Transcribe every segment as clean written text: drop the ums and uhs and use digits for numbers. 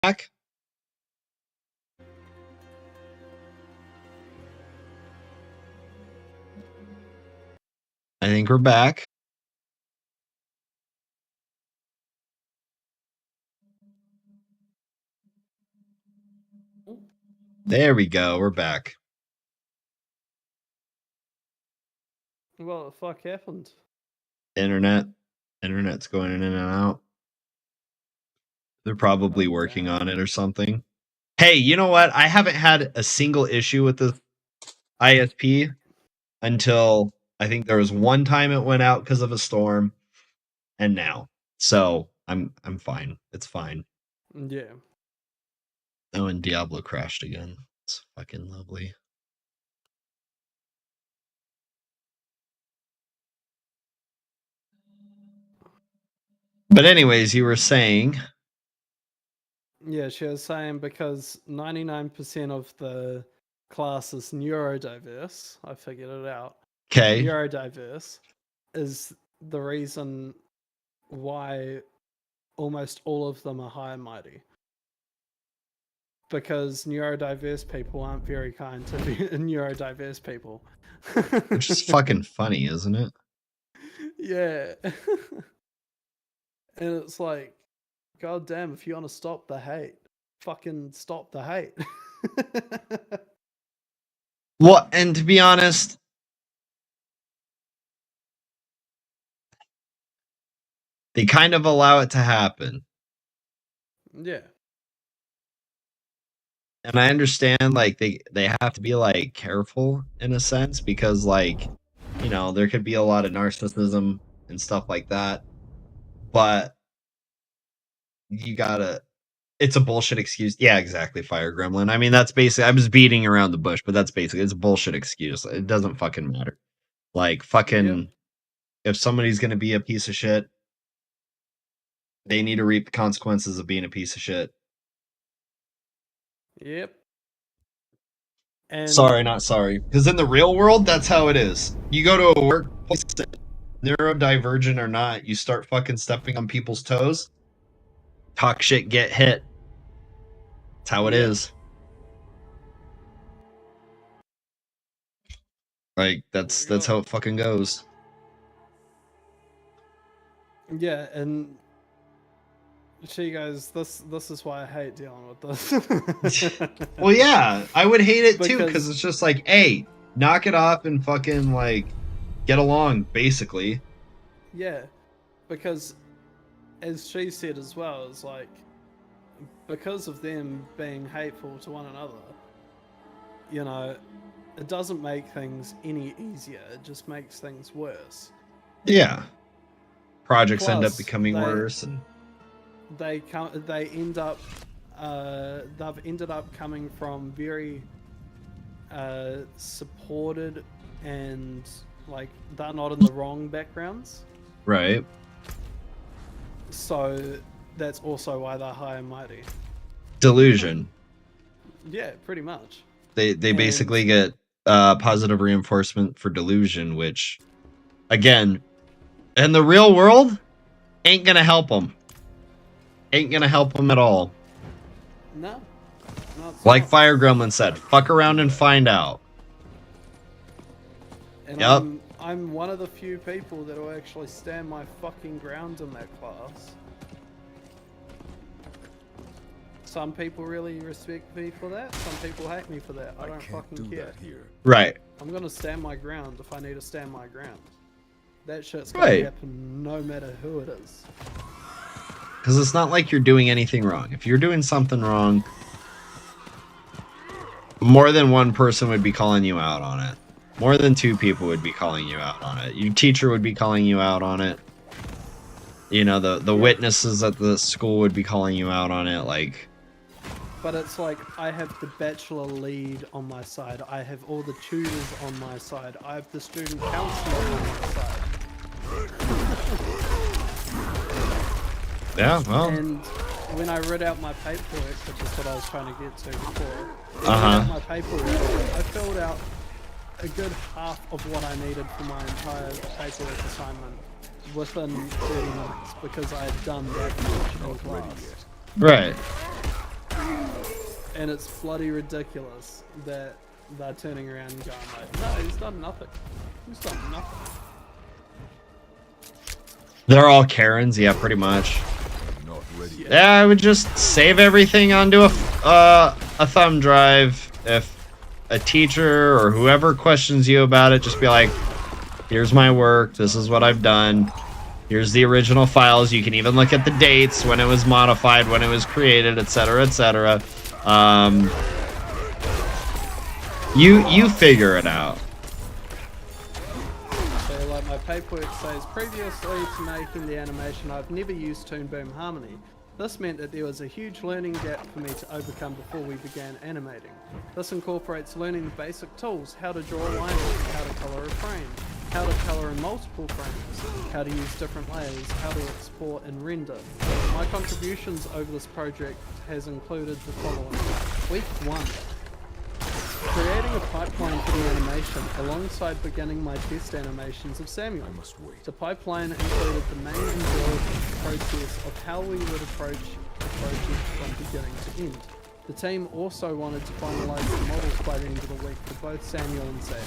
back? I think we're back. There we go. We're back. What the fuck happened? Internet's going in and out. They're probably working on it or something. Hey, you know what? I haven't had a single issue with the ISP until I think there was one time it went out because of a storm, and now. So I'm fine. It's fine. Yeah. Oh, and Diablo crashed again. It's fucking lovely. But anyways, you were saying. Yeah, she was saying because 99% of the class is neurodiverse. I figured it out. Okay. Neurodiverse is the reason why almost all of them are high and mighty. Because neurodiverse people aren't very kind to neurodiverse people. Which is fucking funny, isn't it? Yeah. And it's like, god damn, if you want to stop the hate, fucking stop the hate. Well, and to be honest, they kind of allow it to happen. Yeah. And I understand, like, they have to be, like, careful in a sense because, like, you know, there could be a lot of narcissism and stuff like that. But you gotta... It's a bullshit excuse. Yeah, exactly, Fire Gremlin. I mean, that's basically... I was beating around the bush, but that's basically... It's a bullshit excuse. It doesn't fucking matter. Like, fucking... Yep. If somebody's gonna be a piece of shit, they need to reap the consequences of being a piece of shit. Yep. And sorry, not sorry. Because in the real world, that's how it is. You go to a workplace, neurodivergent or not, you start fucking stepping on people's toes, talk shit, get hit. That's how it is. Like, that's how it fucking goes. Yeah, and she goes, this is why I hate dealing with this. Well, yeah, I would hate it too, because it's just like, hey, knock it off and fucking, like, get along, basically. Yeah, because as she said as well, it's like, because of them being hateful to one another, you know, it doesn't make things any easier, it just makes things worse. Yeah. Projects end up becoming worse, and they've ended up coming from very supported and, like, they're not in the wrong backgrounds. Right. So that's also why they're high and mighty. Delusion. Yeah, pretty much. They basically get positive reinforcement for delusion, which, again, in the real world, ain't gonna help them. Ain't gonna help them at all. No. Like Fire Gremlin said, fuck around and find out. And yep. I'm one of the few people that will actually stand my fucking ground in that class. Some people really respect me for that. Some people hate me for that. I don't fucking care. Right. I'm gonna stand my ground if I need to stand my ground. That shit's gonna happen no matter who it is. Because it's not like you're doing anything wrong. If you're doing something wrong, more than one person would be calling you out on it. More than two people would be calling you out on it. Your teacher would be calling you out on it. You know, the witnesses at the school would be calling you out on it, like... But it's like, I have the bachelor lead on my side. I have all the tutors on my side. I have the student counselor on my side. Yeah, well... And when I read out my paperwork, which is what I was trying to get to before, when I read out my paperwork, I filled out a good half of what I needed for my entire paperwork assignment within 30 minutes, because I had done that much in class. Right. And it's bloody ridiculous that they're turning around and going like, no, he's done nothing. He's done nothing. They're all Karens, yeah, pretty much. Not ready. Yeah, I would just save everything onto a thumb drive. If a teacher or whoever questions you about it, just be like, here's my work, this is what I've done. Here's the original files. You can even look at the dates, when it was modified, when it was created, etc., etc. You figure it out. So like my paperwork says, previously to making the animation, I've never used Toon Boom Harmony. This meant that there was a huge learning gap for me to overcome before we began animating. This incorporates learning the basic tools, how to draw lines, how to color a frame, how to color in multiple frames, how to use different layers, how to export and render. My contributions over this project has included the following. Week 1. Creating a pipeline for the animation alongside beginning my test animations of Samuel. I must wait. The pipeline included the main and broad process of how we would approach the project from beginning to end. The team also wanted to finalise the models by the end of the week for both Samuel and Sadie.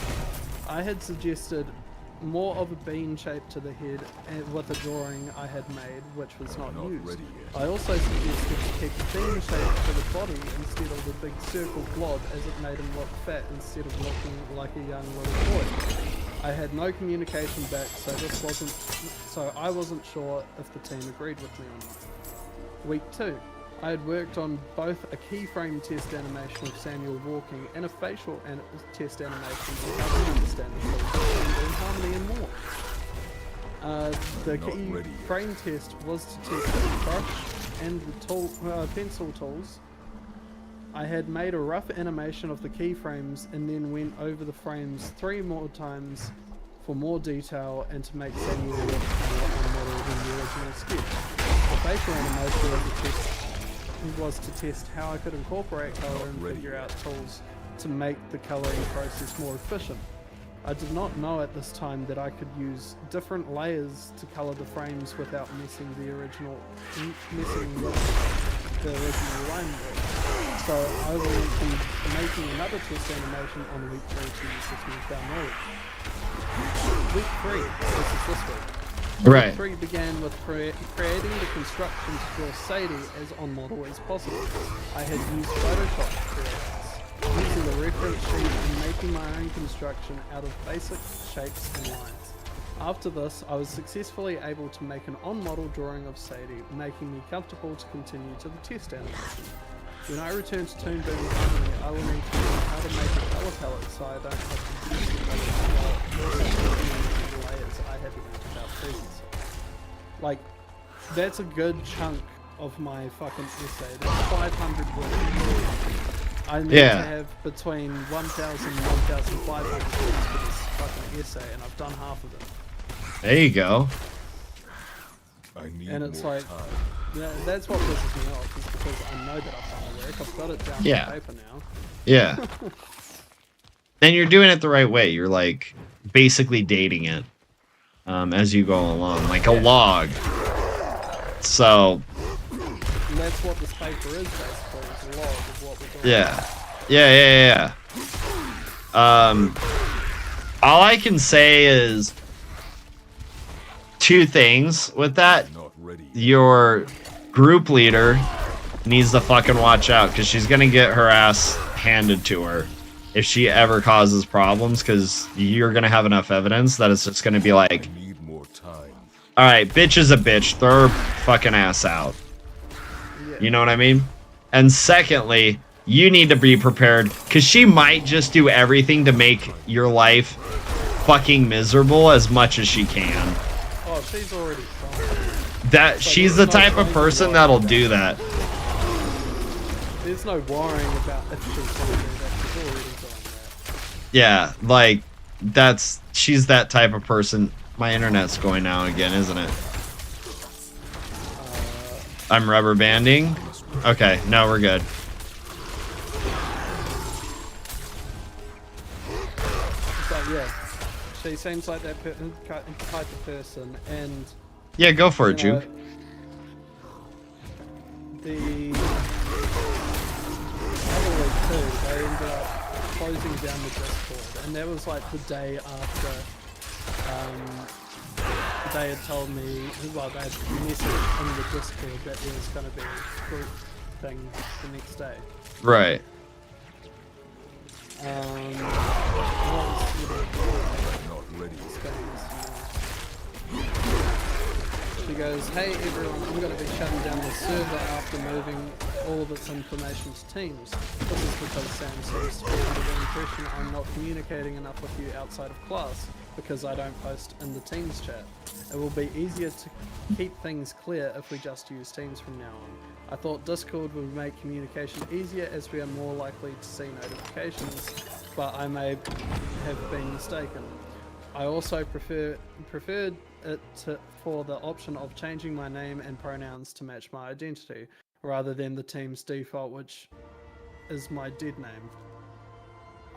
I had suggested more of a bean shape to the head with a drawing I had made, which was not used. ready yet. I also suggested to keep the bean shape for the body instead of the big circle blob, as it made him look fat instead of looking like a young little boy. I had no communication back, so I wasn't sure if the team agreed with me or not. Week 2. I had worked on both a keyframe test animation of Samuel walking and a facial test animation to help him understand the tools and harmony and more. The keyframe test was to test the brush and the pencil tools. I had made a rough animation of the keyframes and then went over the frames 3 more times for more detail and to make Samuel look more on model than the original sketch. The facial animation was to test how I could incorporate color and figure out tools to make the coloring process more efficient. I did not know at this time that I could use different layers to color the frames without messing with the original line work. So I will be making another test animation on week 3 to use this newfound knowledge. Week 3, this is this week. Right. Week 3 began with creating the construction to draw Sadie as on model as possible. I had used Photoshop to create this, using the reference sheet and making my own construction out of basic shapes and lines. After this, I was successfully able to make an on-model drawing of Sadie, making me comfortable to continue to the test animation. When I return to Toon Boom Harmony, I will need to learn how to make a color palette so I don't have to use the layers I had learned about previously. Like, that's a good chunk of my fucking essay. That's 500 words. I need to have between 1,000 and 1,500 words for this fucking essay, and I've done half of it. There you go. I need and it's more like, time. yeah, that's what pisses me off, is because I know that I've done the work. I've got it down on paper now. Yeah. Then you're doing it the right way. You're like basically dating it as you go along, like a log. So. And that's what this paper is basically. It's a log of what we're doing. Yeah. All I can say is 2 things with that. Your group leader needs to fucking watch out, because she's gonna get her ass handed to her if she ever causes problems, because you're gonna have enough evidence that it's just gonna be like, alright, bitch is a bitch, throw her fucking ass out. You know what I mean? And secondly, you need to be prepared, because she might just do everything to make your life fucking miserable as much as she can. Oh, she's already that she's the type of person that'll do that. There's no worrying about if she's going to do that. She's already doing that. Yeah, like she's that type of person. My internet's going out again, isn't it? I'm rubber banding. Okay, no, we're good. But yeah, she seems like that type of person, and yeah, go for it, Juke. The other I ended up closing down the Discord, and that was like the day after they had told me, well, they had messaged in the Discord that there was going to be a group thing the next day. Right. Not ready. She goes, hey everyone, I'm going to be shutting down the server after moving all of its information to Teams. This is because Sam seems to be under the impression I'm not communicating enough with you outside of class because I don't post in the Teams chat. It will be easier to keep things clear if we just use Teams from now on. I thought Discord would make communication easier as we are more likely to see notifications, but I may have been mistaken. I also preferred it for the option of changing my name and pronouns to match my identity, rather than the team's default, which is my dead name.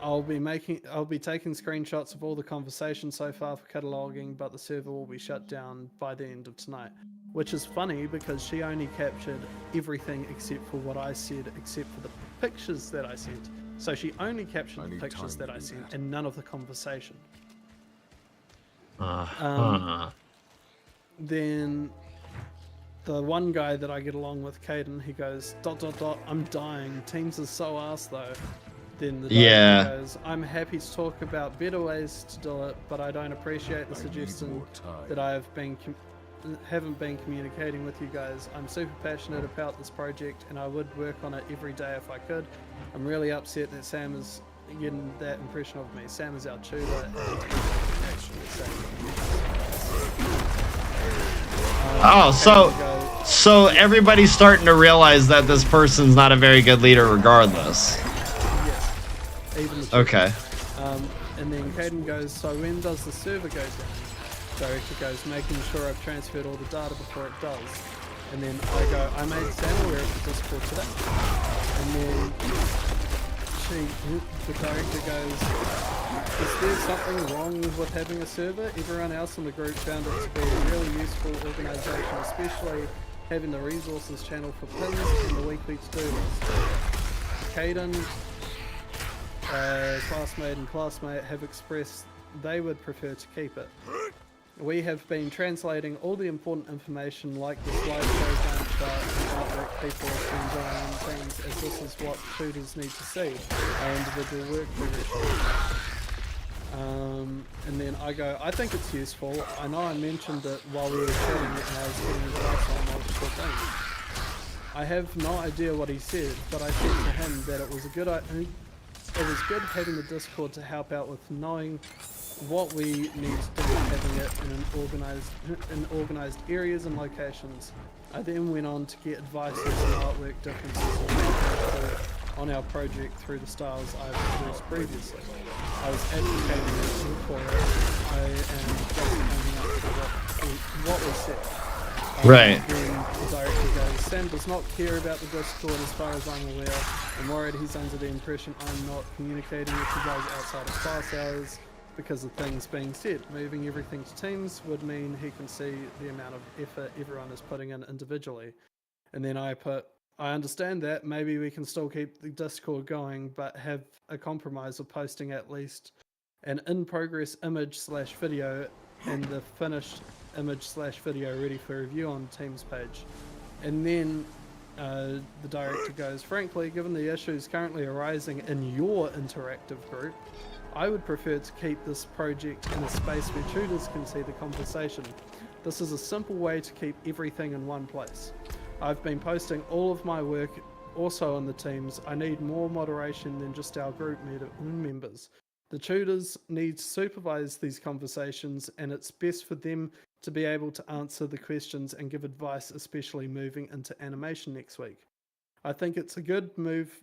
I'll be taking screenshots of all the conversations so far for cataloging, but the server will be shut down by the end of tonight. Which is funny because she only captured everything except for what I said, except for the pictures that I sent. So she only captured the pictures that I sent and none of the conversation. Then the one guy that I get along with, Caden, he goes, ... I'm dying. Teams is so ass though. Then the director goes, I'm happy to talk about better ways to do it, but I don't appreciate the suggestion that I haven't been communicating with you guys. I'm super passionate about this project and I would work on it every day if I could. I'm really upset that Sam is getting that impression of me. Sam is our tutor and actually so everybody's starting to realize that this person's not a very good leader regardless. Yes. Even the okay. And then Caden goes, so when does the server go down? Director goes, making sure I've transferred all the data before it does. And then I go, I made Sam aware of the Discord today. And then the director goes, is there something wrong with having a server? Everyone else in the group found it to be a really useful organisation, especially having the resources channel for pins and the weekly to-do list. Caden, classmate and classmate have expressed they would prefer to keep it. We have been translating all the important information like the slideshow dump chart and artwork people have been doing in Teams, as this is what tutors need to see, our individual work progression. And then I go, I think it's useful. I know I mentioned it while we were chatting and I was getting advice on multiple things. I have no idea what he said, but I said to him that it was good having the Discord to help out with knowing what we need to do, having it in organised areas and locations. I then went on to get advice on artwork differences on our project through the styles I've produced previously. I was advocating for it. I am just coming up with what was said. Right. Then the director goes, Sam does not care about the Discord as far as I'm aware. I'm worried he's under the impression I'm not communicating with you guys outside of class hours. Because of things being said, moving everything to Teams would mean he can see the amount of effort everyone is putting in individually. And then I put, I understand that, maybe we can still keep the Discord going, but have a compromise of posting at least an in-progress image/video and the finished image/video ready for review on Teams page. And then the director goes, frankly, given the issues currently arising in your interactive group, I would prefer to keep this project in a space where tutors can see the conversation. This is a simple way to keep everything in one place. I've been posting all of my work also on the Teams. I need more moderation than just our group members. The tutors need to supervise these conversations, and it's best for them to be able to answer the questions and give advice, especially moving into animation next week. I think it's a good move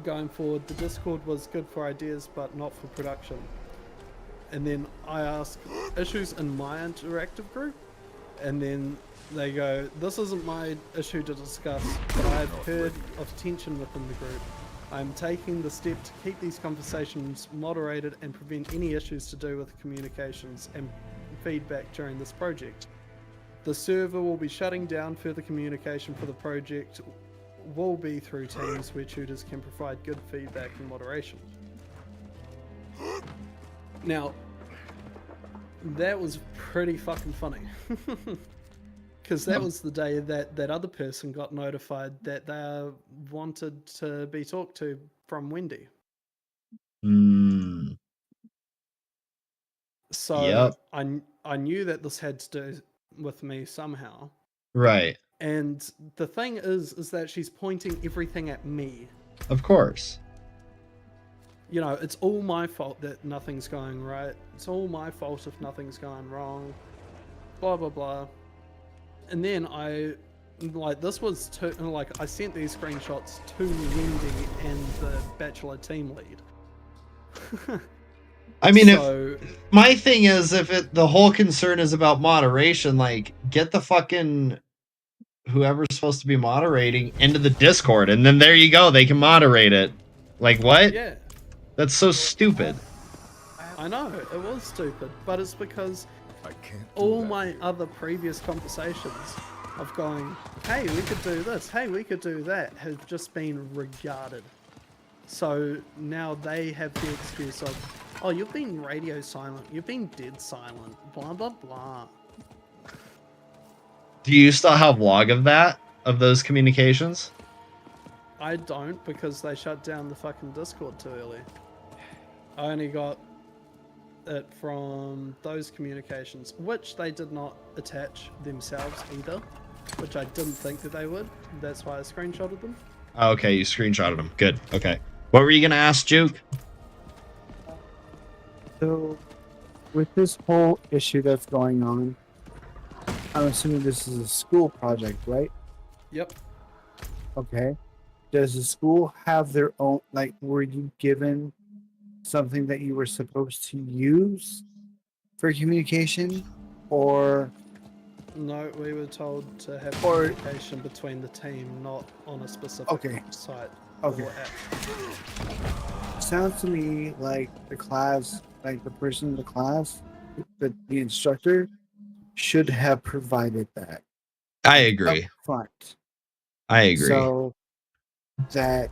going forward. The Discord was good for ideas but not for production. And then I ask, issues in my interactive group? And then they go, this isn't my issue to discuss, but I've heard of tension within the group. I'm taking the step to keep these conversations moderated and prevent any issues to do with communications and feedback during this project. The server will be shutting down further communication for the project will be through teams where tutors can provide good feedback and moderation. Now, that was pretty fucking funny. Because that was the day that that other person got notified that they wanted to be talked to from Wendy. Mm, So yep. I knew that this had to do with me somehow. Right. And the thing is that she's pointing everything at me. Of course. You know, it's all my fault that nothing's going right. It's all my fault if nothing's going wrong. Blah blah blah. And then I this was I sent these screenshots to Wendy and the Bachelor team lead. I mean, so if my thing is, if the whole concern is about moderation, like get the fucking whoever's supposed to be moderating into the Discord, and then there you go, they can moderate it. Like what? yeah, That's so stupid. I know it was stupid, but it's because I can't do all that my here. other previous conversations of going, hey, we could do this, hey, we could do that, have just been regarded. So now they have the excuse of, oh, you've been radio silent, you've been dead silent, blah, blah, blah. Do you still have log of that? Of those communications? I don't, because they shut down the fucking Discord too early. I only got it from those communications, which they did not attach themselves either, which I didn't think that they would. That's why I screenshotted them. Oh, okay, you screenshotted them. Good. Okay. What were you gonna ask, Juke? So, with this whole issue that's going on, I'm assuming this is a school project, right? Yep. Okay. Does the school have their own, like, were you given something that you were supposed to use for communication? Or, No, we were told to have Or- communication between the team, not on a specific Okay. site Okay. or app. sounds to me like the class, like the person in the class, the instructor, should have provided that I up agree. front. I agree. So that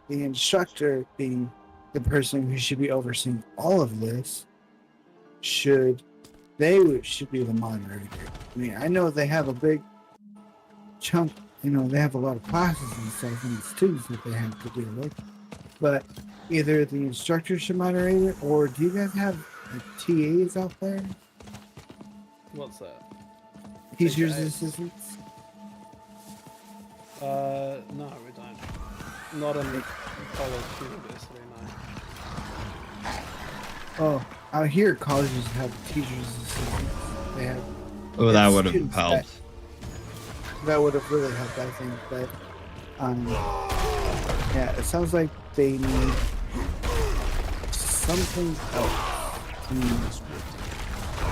the instructor, being the person who should be overseeing all of this, should be the moderator. I mean, I know they have a big chunk, they have a lot of classes and stuff and students that they have to deal with. But either the instructor should moderate it, or do you guys have like, TAs out there? What's that? Teachers TAs? assistants? No, we don't. Not in college, university, no. Oh, out here colleges have teachers assistants. They have Oh, that would have students helped. that would have really helped, I think. But yeah, it sounds like they need something else. I mean,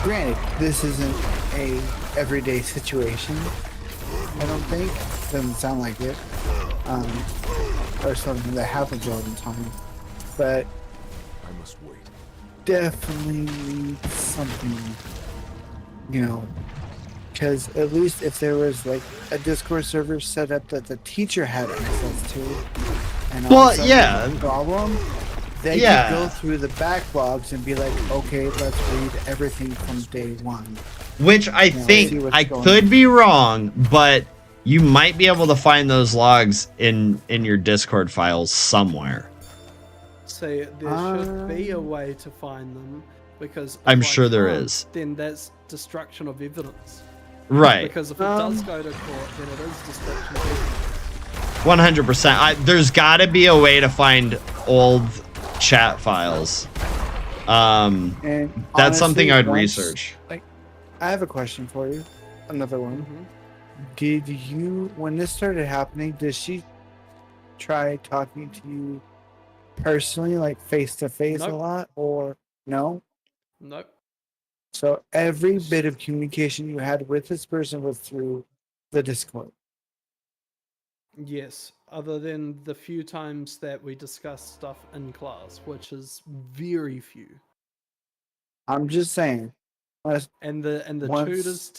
granted, this isn't a everyday situation. I don't think. Doesn't sound like it. Or something that happens all the time. But I must wait. definitely need something, because at least if there was like a Discord server set up that the teacher had access to, and all Well, of a sudden yeah. there's a problem, they Yeah. could go through the backlogs and be like, okay, let's read everything from day one. Which I see think what's I going could on. be wrong, but you might be able to find those logs in your Discord files somewhere. See, there should be a way to find them, because if I'm I sure there can't, is. Then that's destruction of evidence. Right. Because if it does go to court, then it is destruction of evidence. 100%. There's got to be a way to find old chat files. And That's something honestly, I'd once- research. I have a question for you. Another one. Mhm. Did you, when this started happening, did she try talking to you personally, like face to face a Nope. lot, or no? Nope. So every bit of communication you had with this person was through the Discord. Yes, other than the few times that we discussed stuff in class, which is very few. I'm just saying. And the Once- tutors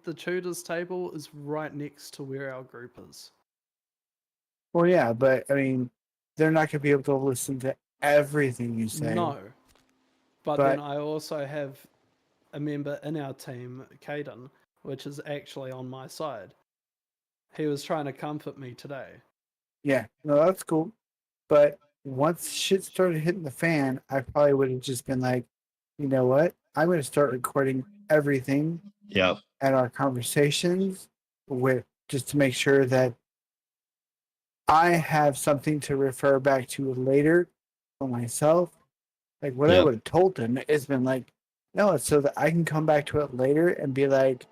the tutors table is right next to where our group is. Well, yeah, but I mean, they're not gonna be able to listen to everything you say. No. But But- then I also have a member in our team, Caden, which is actually on my side. He was trying to comfort me today. Yeah, no, that's cool. But once shit started hitting the fan, I probably would have just been like, you know what? I'm going to start recording everything Yep. at our conversations with just to make sure that I have something to refer back to later for myself. Like what I Yep. would have told them is been like, no, it's so that I can come back to it later and be like,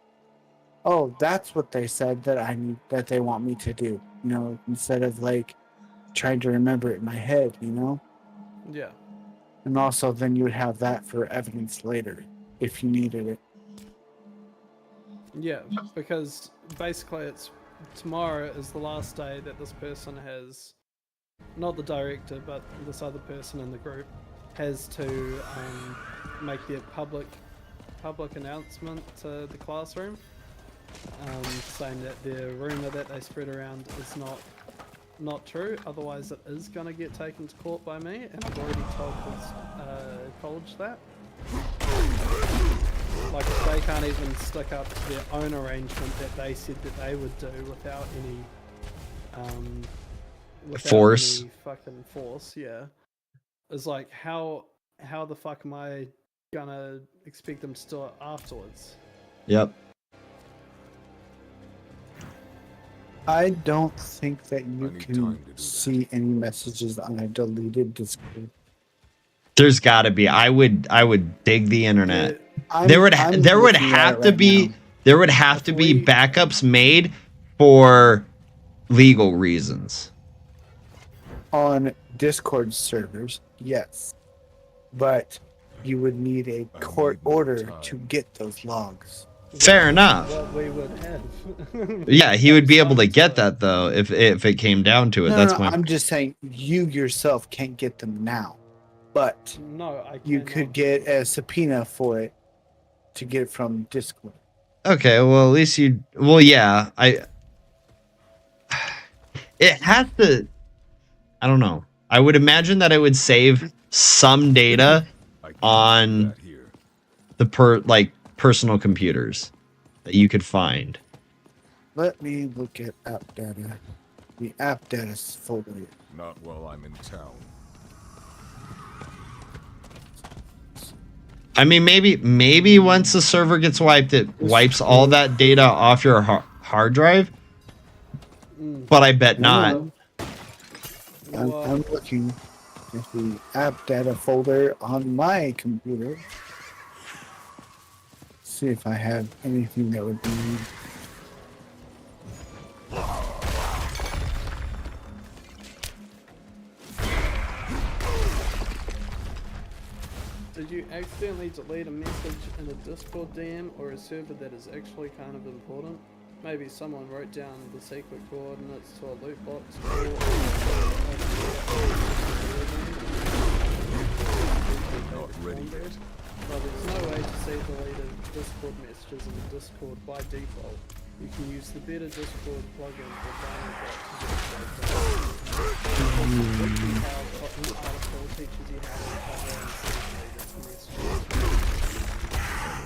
oh, that's what they said that I need that they want me to do. You know, instead of like trying to remember it in my head, you know? Yeah. And also then you would have that for evidence later if you needed it. Yeah, because basically it's tomorrow is the last day that this person has, not the director, but this other person in the group has to make their public announcement to the classroom, saying that the rumor that they spread around is not true. Otherwise, it is going to get taken to court by me, and I've already told this college that. Like, if they can't even stick up to their own arrangement that they said that they would do without any Force. any fucking force, yeah. It's like, how the fuck am I gonna expect them to do it afterwards? Yep. I don't think that you I need can time to do that. see any messages on a deleted Discord. There's got to be. I would dig the internet. I'm- There would I'm there would looking at have it to right be now. there would have If to be we- backups made for legal reasons. On Discord servers, yes. But you would need a I court need more order time. to get those logs. Fair enough. What we would have. Yeah, he would be able to get that though if it came down to it. No, That's no, my I'm just saying you yourself can't get them now. But No, I you cannot. could get a subpoena for it to get it from Discord. Okay, well at least you well yeah, it has to I don't know. I would imagine that it would save some data I can't on do that here. the personal computers that you could find. Let me look at app data. The app data folder. Not while I'm in town. I mean maybe once the server gets wiped it wipes all that data off your hard drive, but I bet not. I'm looking at the app data folder on my computer. See if I have anything that would be. Did you accidentally delete a message in a Discord DM or a server that is actually kind of important? Maybe someone wrote down the secret coordinates to a loot box Not ready yet. Well, there's no way to see deleted Discord messages in the Discord by default. You can use the better Discord plugin for download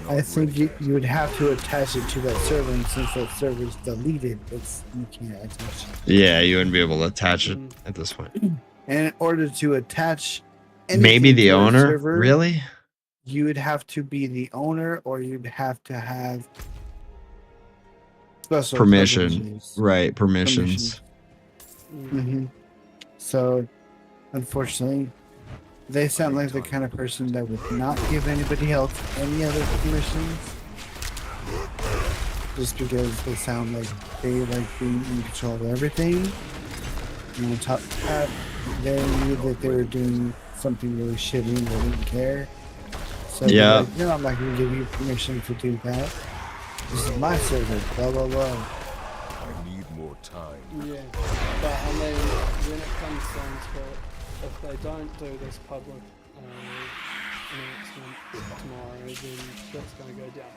I think you would have to attach it to that server, and since that server's deleted, you can't attach it. Yeah, you wouldn't be able to attach it at this point. And in order to attach Maybe anything the to a owner? server, Really? you would have to be the owner, or you'd have to have special Permission. privileges. Right, permissions. Hmm. So, unfortunately, they sound like the kind of person that would not give anybody else any other permissions, just because they sound like they like being in control of everything. And on top of that, they knew that they were doing something really shitty and they didn't care. So they're Yeah. like, no, I'm not going to give you permission to do that. This is my server, blah, blah, blah. I need more time. Yeah, but I mean, when it comes down to it, if they don't do this public announcement tomorrow, then shit's gonna go down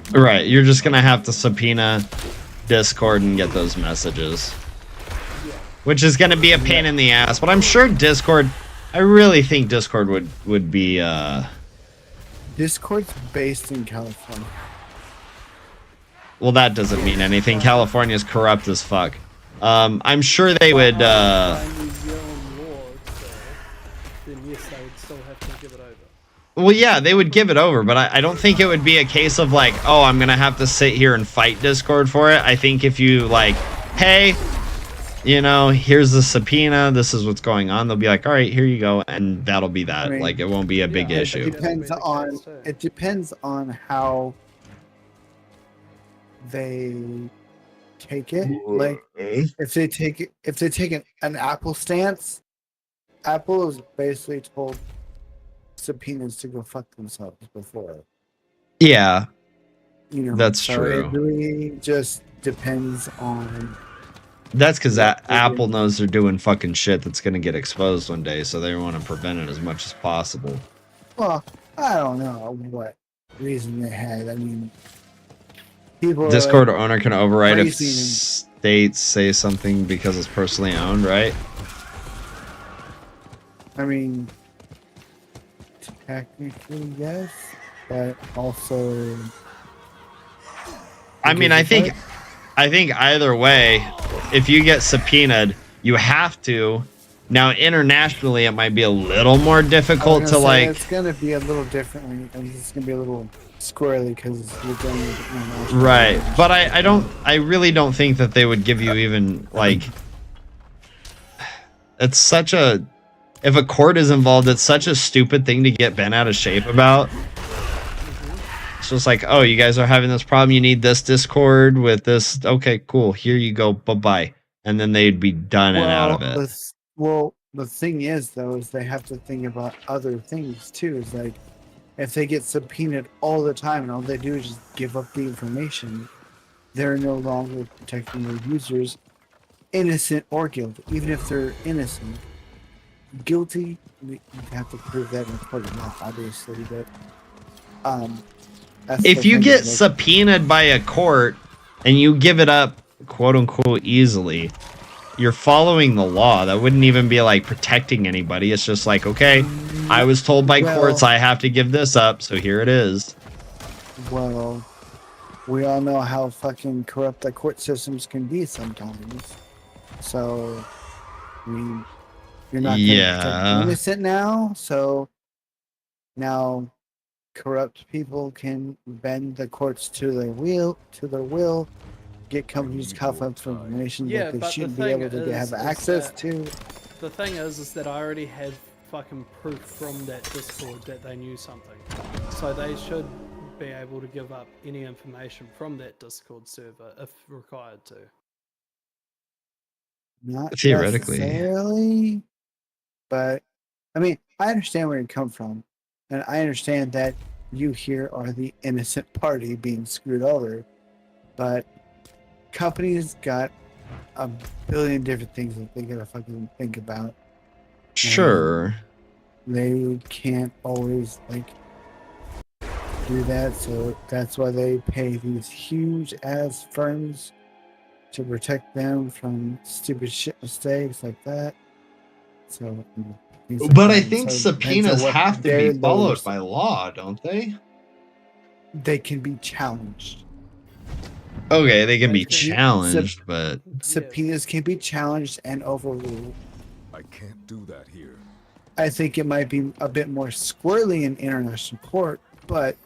for them. Right, you're just gonna have to subpoena Discord and get those messages. Yeah. which is going to be a pain in the ass. But I'm sure Discord. I really think Discord would be. Discord's based in California. Well, that doesn't mean anything. California's corrupt as fuck. I'm sure they would. By New Zealand law, so then yes, they would still have to give it over. Well, yeah, they would give it over, but I don't think it would be a case of like, oh, I'm gonna have to sit here and fight Discord for it. I think if you like, hey, you know, here's the subpoena, this is what's going on, they'll be like, all right, here you go, and that'll be that. I mean, like, it won't be a big yeah, issue. It depends on how they take it. Like if they take an Apple stance, Apple is basically told subpoenas to go fuck themselves before. Yeah, You know, that's so true. It really just depends on. That's because Apple knows they're doing fucking shit that's gonna get exposed one day, so they want to prevent it as much as possible. Well, I don't know what reason they had. I mean, people. Discord owner can override if raising- states say something because it's personally owned, right? I mean, technically yes, but also. I mean, I think either way, if you get subpoenaed, you have to. Now, internationally, it might be a little more difficult to like. It's gonna be a little different. It's gonna be a little squirrely because you're going with international. Right, but I really don't think that they would give you even like. It's such a. If a court is involved, it's such a stupid thing to get bent out of shape about. It's just like, oh, you guys are having this problem. You need this Discord with this. Okay, cool. Here you go. Bye-bye. And then they'd be done and out of it. The thing is, though, is they have to think about other things, too. It's like, if they get subpoenaed all the time and all they do is just give up the information, they're no longer protecting their users, innocent or guilty. Even if they're innocent. Guilty, you have to prove that in court of law, obviously, but if you get subpoenaed by a court and you give it up, quote unquote, easily, you're following the law. That wouldn't even be like protecting anybody. It's just like, okay, I was told by courts I have to give this up, so here it is. Well, we all know how fucking corrupt the court systems can be sometimes. So, I mean, you're not innocent now, so now corrupt people can bend the courts to their will, get companies to cough up for information that they shouldn't be able to have access to. The thing is that I already have fucking proof from that Discord that they knew something, so they should be able to give up any information from that Discord server if required to. Not theoretically, necessarily, but I mean, I understand where you come from, and I understand that you here are the innocent party being screwed over, but companies got a billion different things that they gotta fucking think about. Sure. They can't always like do that, so that's why they pay these huge ass firms to protect them from stupid shit mistakes like that. So, but I think subpoenas have to be followed by law, don't they? They can be challenged. Okay, they can be challenged, but subpoenas can be challenged and overruled. I can't do that here. I think it might be a bit more squirrely in international court, but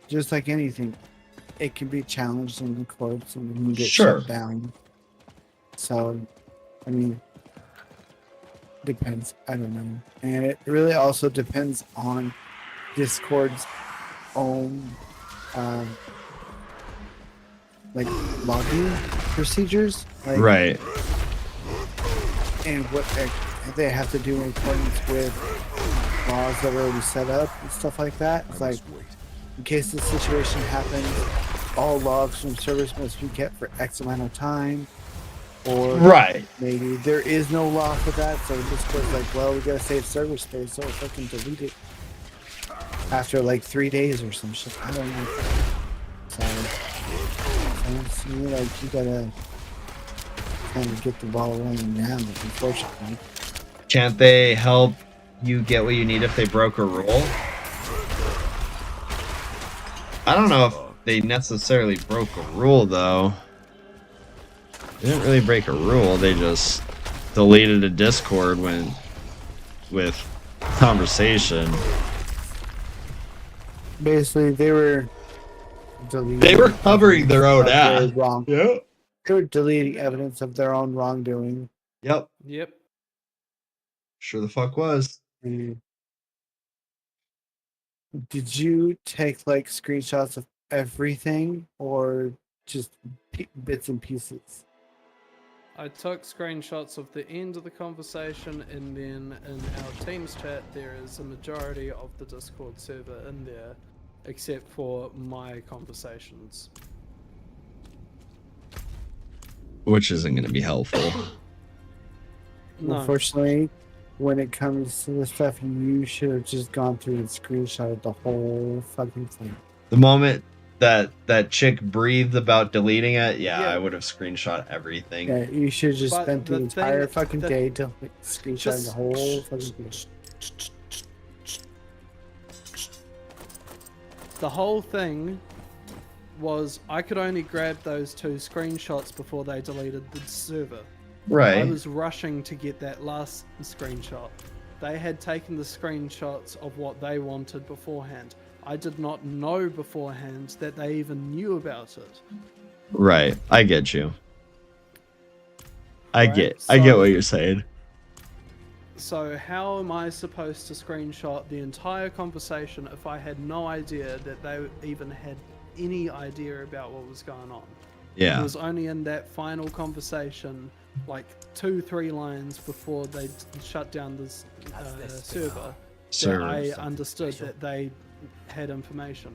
just like anything, it can be challenged in the courts and can get shut down. So, I mean, depends. I don't know. And it really also depends on Discord's own like logging procedures. Like, right. And what they have to do in accordance with laws that are already set up and stuff like that. It's like, in case this situation happens, all logs from servers must be kept for X amount of time. Or maybe there is no law for that, so Discord's like, well, we gotta save server space, so if I can delete it after like 3 days or some shit. I don't know. Sounds to me like you gotta kind of get the ball rolling now, unfortunately. Can't they help you get what you need if they broke a rule? I don't know if they necessarily broke a rule, though. They didn't really break a rule. They just deleted a Discord with conversation. Basically, they were deleting. They were covering their own ass. Wrong. Yeah. They were deleting evidence of their own wrongdoing. Yep. Yep. Sure the fuck was. And did you take like screenshots of everything or just bits and pieces? I took screenshots of the end of the conversation, and then in our Teams chat, there is a majority of the Discord server in there, except for my conversations. Which isn't going to be helpful. No. Unfortunately, when it comes to this stuff, you should have just gone through and screenshotted the whole fucking thing. The moment that chick breathed about deleting it, Yeah. I would have screenshot everything. Yeah, you should have just But spent the the entire thing- fucking the- day to screenshot Just- the whole fucking thing. The whole thing was I could only grab those 2 screenshots before they deleted the server. Right. I was rushing to get that last screenshot. They had taken the screenshots of what they wanted beforehand. I did not know beforehand that they even knew about it. Right. I get you. I Right, get so- what you're saying. So how am I supposed to screenshot the entire conversation if I had no idea that they even had any idea about what was going on? It Yeah. was only in that final conversation, like 2-3 lines before they shut down this server, Sir. that I understood that they had information.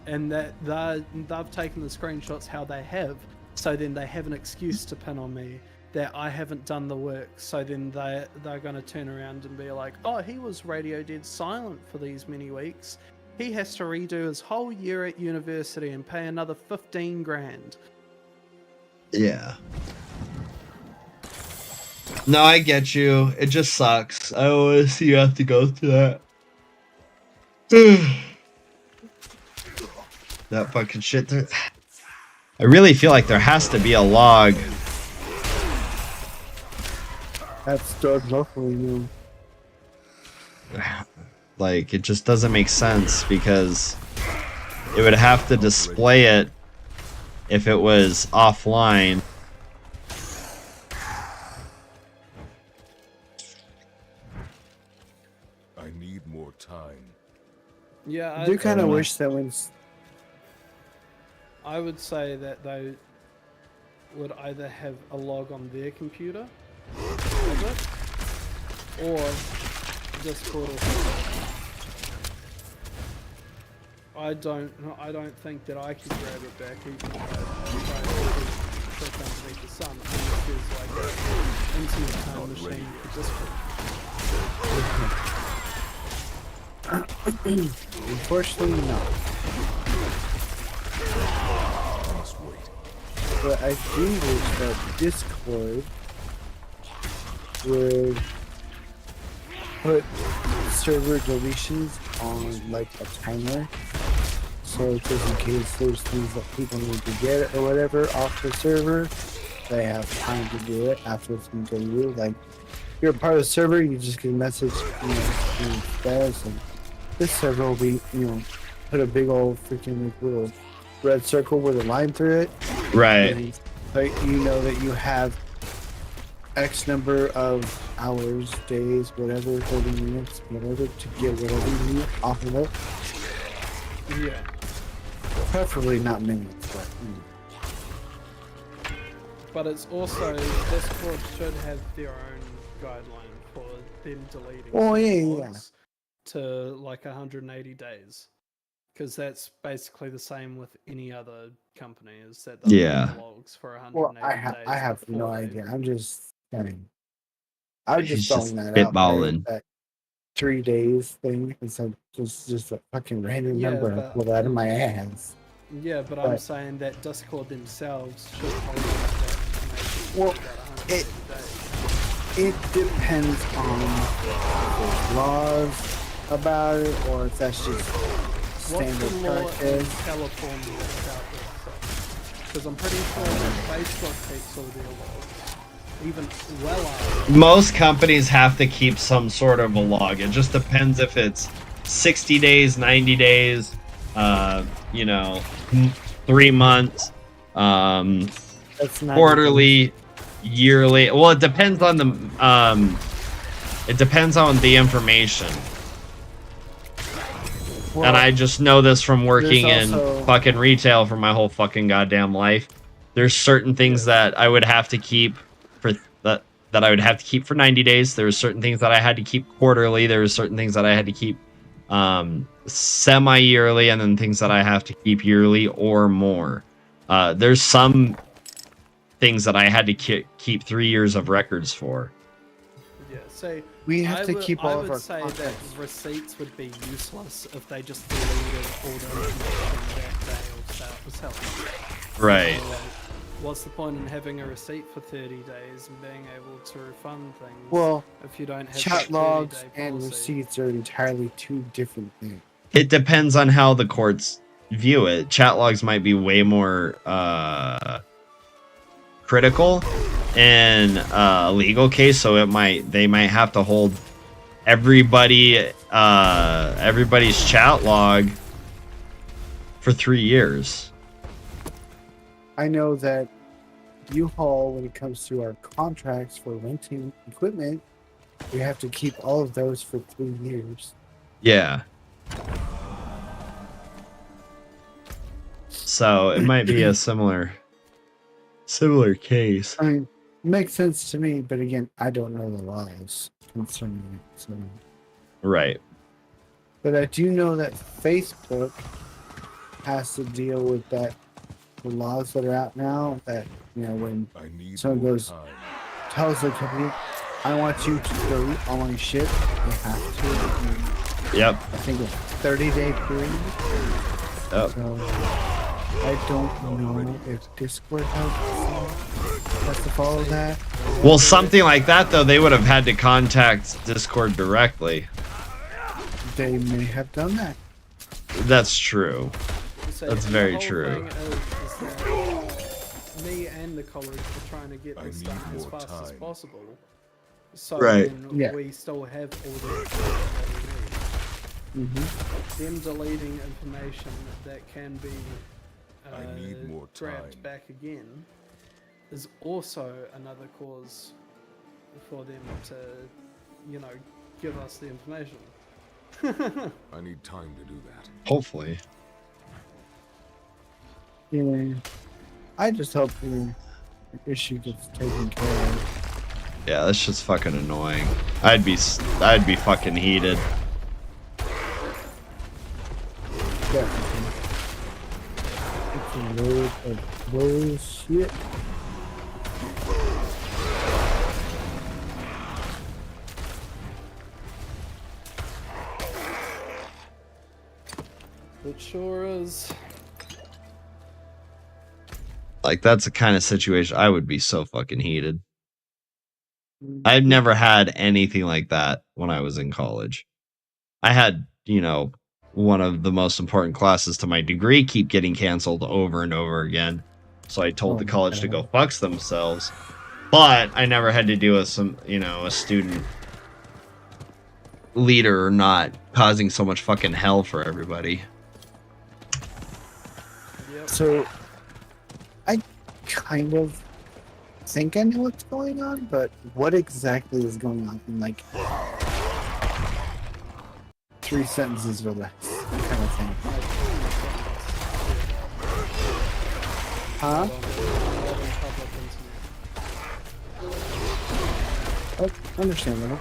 And that they've taken the screenshots how they have, so then they have an excuse to pin on me that I haven't done the work, so then they're going to turn around and be like, oh, he was radio dead silent for these many weeks. He has to redo his whole year at university and pay another 15 grand. Yeah. No, I get you. It just sucks. I don't want to see you have to go through that. That fucking shit. I really feel like there has to be a log. That's stored locally, you. Like, it just doesn't make sense because it would have to display it if it was offline. I need more time. Yeah, I do kind of wish that when I would say that they would either have a log on their computer of it, or Discord or something. I don't think that I could grab it back even if I click underneath the sun, unless there's like an internet time machine for Discord. unfortunately, no. Must wait. But I do wish that Discord would put server deletions on like a timer. So just in case there's things that people need to get or whatever off the server, they have time to do it after it's been deleted. Like you're a part of the server, you just get a message, in status, and this server will be, put a big old freaking little red circle with a line through it. Right. And like you know that you have X number of hours, days, whatever, 30 minutes, whatever, to get whatever you need off of it. Yeah. Preferably not minutes, but But it's also, Discord should have their own guideline for them deleting logs to like 180 days. Because that's basically the same with any other company, is that they'll delete logs for 180 well, days. I have no before they- idea. I'm just saying. I'm He's just just throwing that out there. spitballing. That 3 days thing. It's like just a fucking random Yeah, number I but- pulled out of my ass. Yeah, but I'm But- saying that Discord themselves should hold out that information Well, for about 180 days. It depends on if there's laws about it or if that's just What's standard the law in practice. California about this? Because I'm pretty sure that Facebook takes all their laws, even well after. Most companies have to keep some sort of a log. It just depends if it's 60 days, 90 days, you know, 3 months, That's not quarterly, yearly. Well, it depends on the information. Well, And I just know this from working there's in also- fucking retail for my whole fucking goddamn life. There's certain things that I would have to keep for that I would have to keep for 90 days. There were certain things that I had to keep quarterly. There were certain things that I had to keep semi-yearly, and then things that I have to keep yearly or more. There's some things that I had to keep 3 years of records for. Yeah, so we have to keep all I of would our say contacts. that receipts would be useless if they just deleted all the information that they was selling. Right. So, like, what's the point in having a receipt for 30 days and being able to refund things Well, if you don't have chat that logs 30-day and policy? receipts are entirely two different things. It depends on how the courts view it. Chat logs might be way more critical in a legal case, so they might have to hold everybody's chat log for 3 years. I know that U-Haul, when it comes to our contracts for renting equipment, we have to keep all of those for 3 years. Yeah. So it might be a similar case. I mean, it makes sense to me, but again, I don't know the laws concerning it. So. Right. But I do know that Facebook has to deal with that. The laws that are out now, that, you know, when I need someone more goes, time. tells the company, I want you to delete all my shit, you have to. Yep. I think a 30-day period. Yep. So I don't know if Discord has to follow that. Well, something like that, though, they would have had to contact Discord directly. They may have done that. That's true. So That's the very whole true. thing is that me and the college are trying to get I this need done as more fast as time. possible. So Right. then Yeah. we still have all the information that we need. Mm-hmm. Them deleting information that can be I need more grabbed time. back again is also another cause for them to, you know, give us the information. I need time to do that. Hopefully. Yeah. I just hope the issue gets taken care of. Yeah, that's just fucking annoying. I'd be fucking heated. Definitely. It's a load of bullshit. It sure is. Like, that's the kind of situation I would be so fucking heated. I've never had anything like that when I was in college. I had, you know, one of the most important classes to my degree keep getting canceled over and over again. So I told Oh the my college to go God. fuck themselves. But I never had to deal with some, you know, a student leader not causing so much fucking hell for everybody. Yep. So, I kind of think I know what's going on, but what exactly is going on in like 3 sentences or less, kind of thing? Huh? Oh, understandable.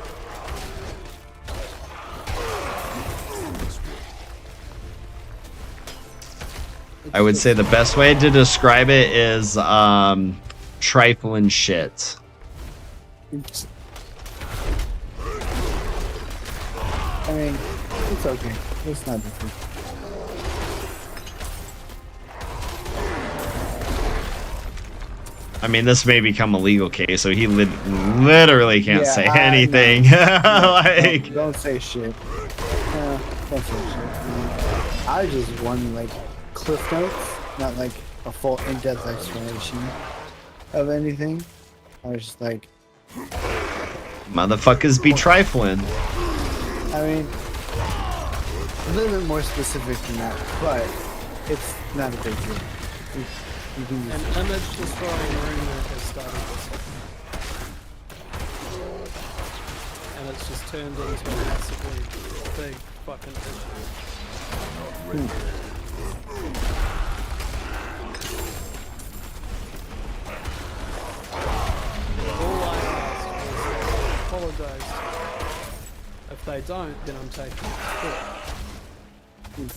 I would say the best way to describe it is trifling shit. It's- mean, it's okay. It's not different. I mean, this may become a legal case, so he literally can't Yeah, say no. anything. No, Like, don't say shit. No, don't say shit. I just want like cliff notes, not like a full in-depth explanation of anything. I was just like, motherfuckers be trifling. I mean, a little bit more specific than that, but it's not a big deal. You can An just, image destroying rumor has started this, and it's just turned into a massively big fucking issue. All I ask is that they apologize. If they don't, then I'm taking it to court.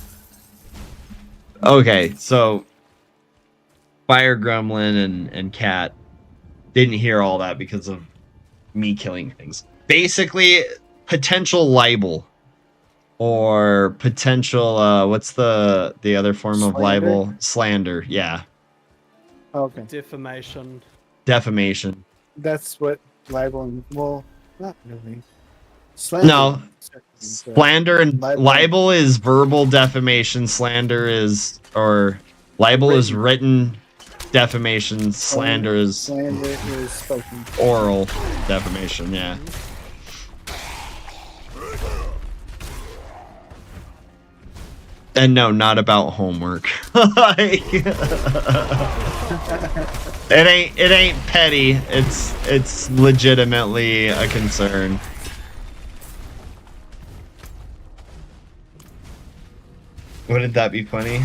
Okay, so Fire Gremlin and Cat didn't hear all that because of me killing things. Basically, potential libel or potential what's the other form of Slander? libel? Slander. Yeah, okay. Defamation. defamation. That's what libel and, well, not really. Slander. No. Slander and libel is verbal defamation. Slander is, or libel is written defamation. Slander is spoken. oral defamation. Yeah. And no, not about homework. Like, it ain't petty. It's legitimately a concern. Wouldn't that be funny?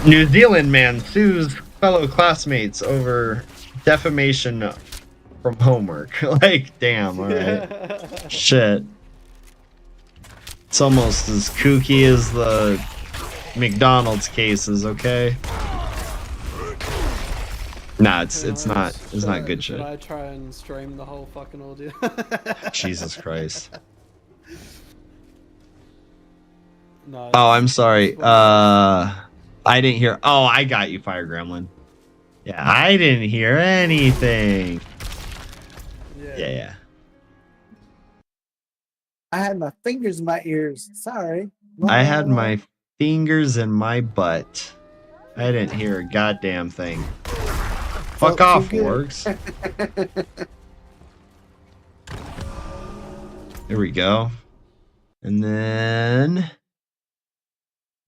New Zealand man sues fellow classmates over defamation from homework. Like, damn, alright. Shit. It's almost as kooky as the McDonald's cases, okay? Nah, it's not good Should shit. I try and stream the whole fucking audio? Jesus Christ. No. Oh, I'm sorry. I didn't hear. Oh, I got you, Fire Gremlin. Yeah, I didn't hear anything. Yeah. I had my fingers in my ears. Sorry. I had my fingers in my butt. I didn't hear a goddamn thing. Fuck off, works. There we go. And then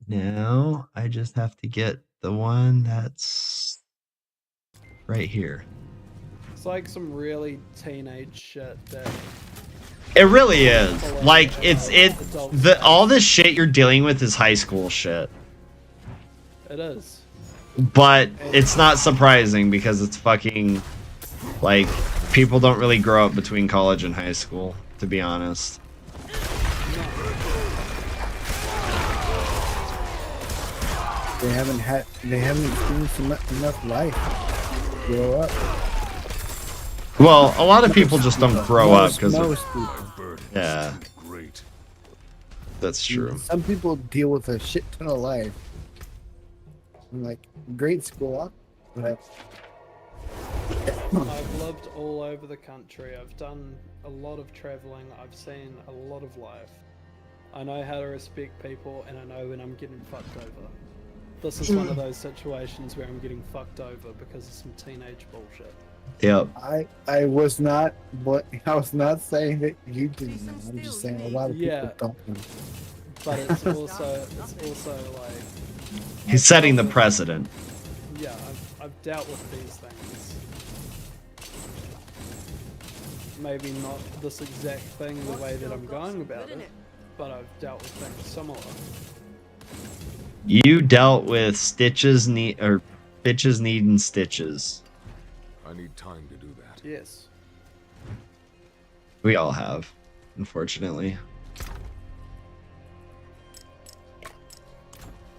now I just have to get the one that's right here. It's like some really teenage shit that It really is. Like, all this shit you're dealing with is high school shit. it is. But it's not surprising because it's fucking, like, people don't really grow up between college and high school, to be honest. They haven't experienced enough life to grow up. Well, a lot of people just don't grow up because most people. yeah, that's true. Some people deal with a shit ton of life. Like grade school, but I've lived all over the country. I've done a lot of traveling. I've seen a lot of life. I know how to respect people, and I know when I'm getting fucked over. This is one of those situations where I'm getting fucked over because of some teenage bullshit. Yep. I was not saying that you didn't know. I'm just saying a lot of people don't know. But it's also like He's setting the precedent. yeah, I've dealt with these things. Maybe not this exact thing the way that I'm going about it, but I've dealt with things similar. You dealt with bitches needing stitches. I need time to do that. Yes. We all have, unfortunately.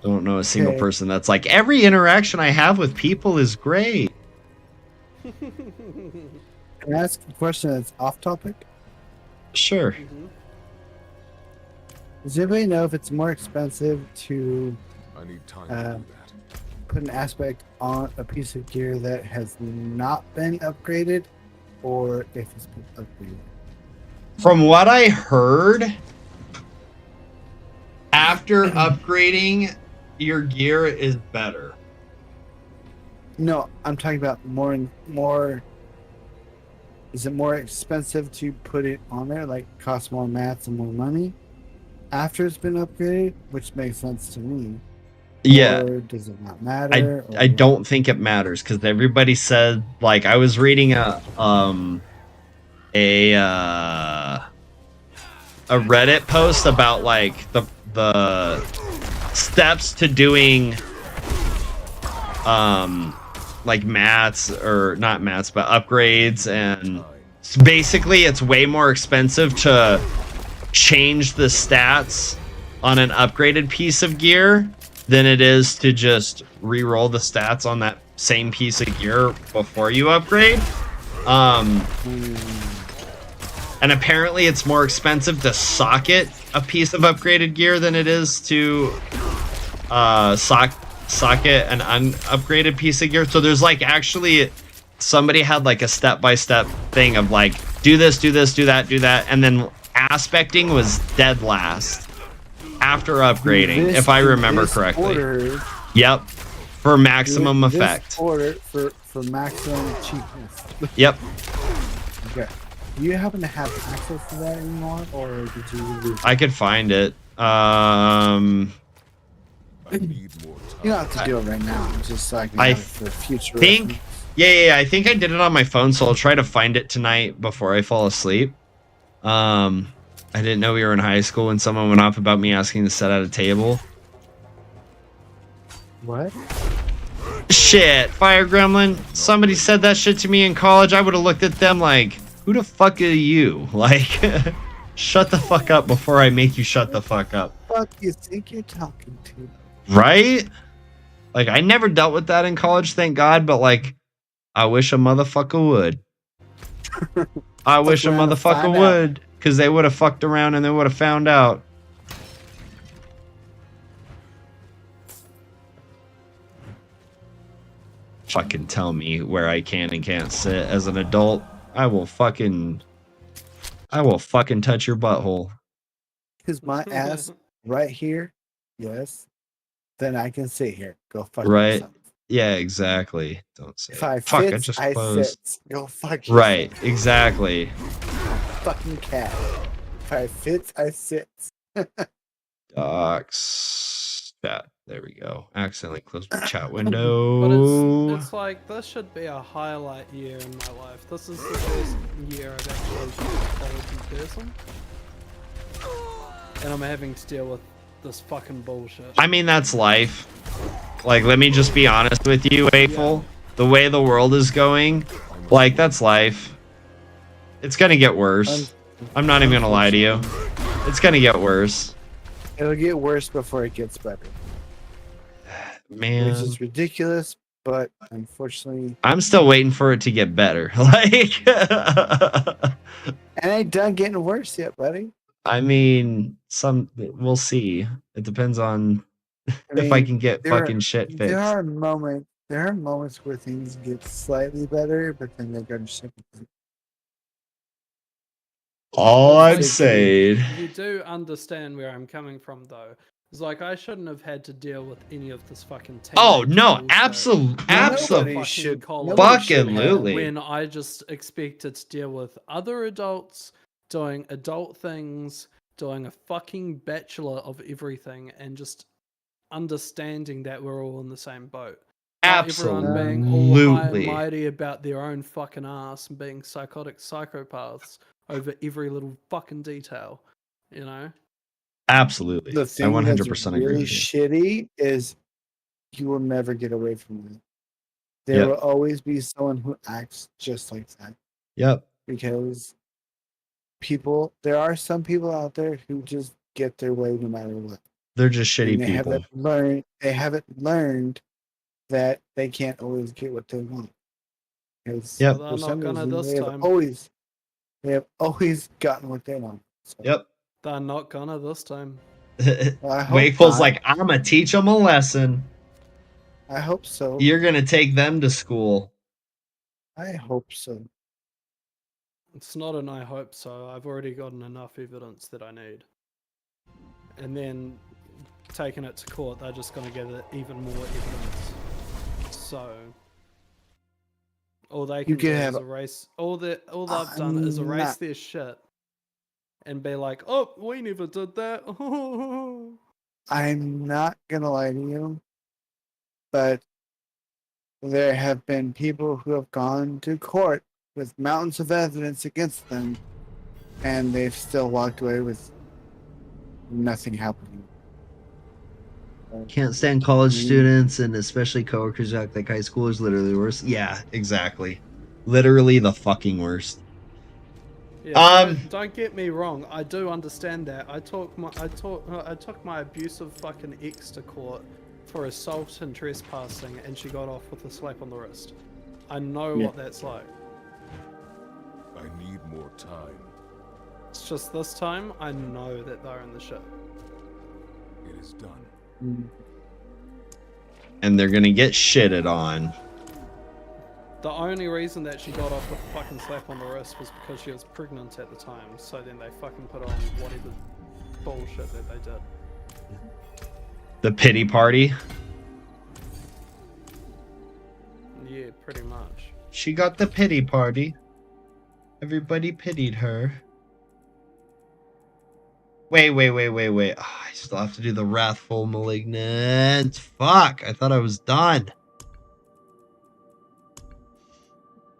Don't know a single person that's like, every interaction I have with people is great. Can I ask a question that's off topic? Sure. Does anybody know if it's more expensive to I need time to do that. put an aspect on a piece of gear that has not been upgraded, or if it's been upgraded? From what I heard, after upgrading, your gear is better. No, I'm talking about more. Is it more expensive to put it on there, like cost more mats and more money after it's been upgraded, which makes sense to me? Yeah. Or does it not I matter? I don't think it matters because everybody said, like, I was reading a Reddit post about like the steps to doing like mats, or not mats but upgrades, and basically it's way more expensive to change the stats on an upgraded piece of gear than it is to just re-roll the stats on that same piece of gear before you upgrade. And apparently it's more expensive to socket a piece of upgraded gear than it is to socket an unupgraded piece of gear. So there's like, actually somebody had like a step-by-step thing of like, do this, do this, do that, and then aspecting was dead last after upgrading, if I remember correctly. Order, Yep, for maximum this effect. order for maximum cheapness. Yep. Okay. Do you happen to have access to that anymore, or did you lose it? I could find it. I need more time. You don't have to do it right now. It's just so I can I have it for future think reference. yeah, I think I did it on my phone, so I'll try to find it tonight before I fall asleep. I didn't know we were in high school when someone went off about me asking to set at a table. What? Shit, Fire Gremlin. Somebody said that shit to me in college. I would have looked at them like, who the fuck are you? Like, shut the fuck up before I make you shut the fuck up. Fuck you think you're talking to? Right? Like, I never dealt with that in college, thank God, but like, I wish a motherfucker would. I wish a around and motherfucker find out. would, because they would have fucked around and they would have found out. Fucking tell me where I can and can't sit as an adult. I will fucking touch your butthole. Is my ass right here? Yes. Then I can sit here. Go fuck Right? yourself. Yeah, exactly. Don't say. If I Fuck, I fits, just I closed. sit. Go fuck yourself. Right, exactly. Fucking cat. If I fits, I sit. Docs. Chat. There we go. Accidentally closed my chat But window. it's like, this should be a highlight year in my life. This is the first year I've actually been to college in person. And I'm having to deal with this fucking bullshit. I mean, that's life. Like, let me just be honest with you, April. The way the world is going, like, that's life. It's gonna get worse. I'm not even gonna lie to you. It's gonna get worse. It'll get worse before it gets better. Man. Which is ridiculous, but unfortunately. I'm still waiting for it to get better. Like, And ain't done getting worse yet, buddy. I mean, we'll see. It depends on if I can get fucking shit fixed. There are moments where things get slightly better, but then they're going to shift. All I'm Like, saying. You do understand where I'm coming from, though. It's like, I shouldn't have had to deal with any of this fucking Oh teenage no, bullshit. absolutely, Nobody should. College fucking shit lutely. When I just expected to deal with other adults doing adult things, doing a fucking bachelor of everything, and just understanding that we're all in the same boat. Not everyone being all high and Absolutely. mighty about their own fucking ass and being psychotic psychopaths over every little fucking detail, you know? Absolutely. The I thing 100% that's agree really with you. shitty is you will never get away from it. There Yep. will always be someone who acts just like that. Yep. Because there are some people out there who just get their way no matter what. They're just shitty And they people. haven't learned that they can't always get what they want. Because Yep. Well, for they're some not gonna reason, this time. they have always gotten what they want. So, Yep. They're not gonna this time. Well, I hope Wakeful's not. like, I'm gonna teach them a lesson. I hope so. You're gonna take them to school. I hope so. It's not an I hope so. I've already gotten enough evidence that I need. And then taking it to court, they're just going to gather even more evidence. So all they can do can is have- erase all they've done is I'm erase not- their shit and be like, "Oh, we never did that." I'm not gonna lie to you, but there have been people who have gone to court with mountains of evidence against them, and they've still walked away with nothing happening. Can't stand college Mm. students and especially coworkers who act like high school is literally the worst. Yeah, exactly. Literally the fucking worst. Yeah, don't get me wrong. I do understand that. I took my abusive fucking ex to court for assault and trespassing, and she got off with a slap on the wrist. I know what that's like. I need more time. It's just this time, I know that they're in the shit. It is done. And they're gonna get shitted on. The only reason that she got off with a fucking slap on the wrist was because she was pregnant at the time, so then they fucking put on whatever bullshit that they did. The pity party. Yeah, pretty much. She got the pity party. Everybody pitied her. Wait. Oh, I still have to do the Wrathful Malignant. Fuck, I thought I was done.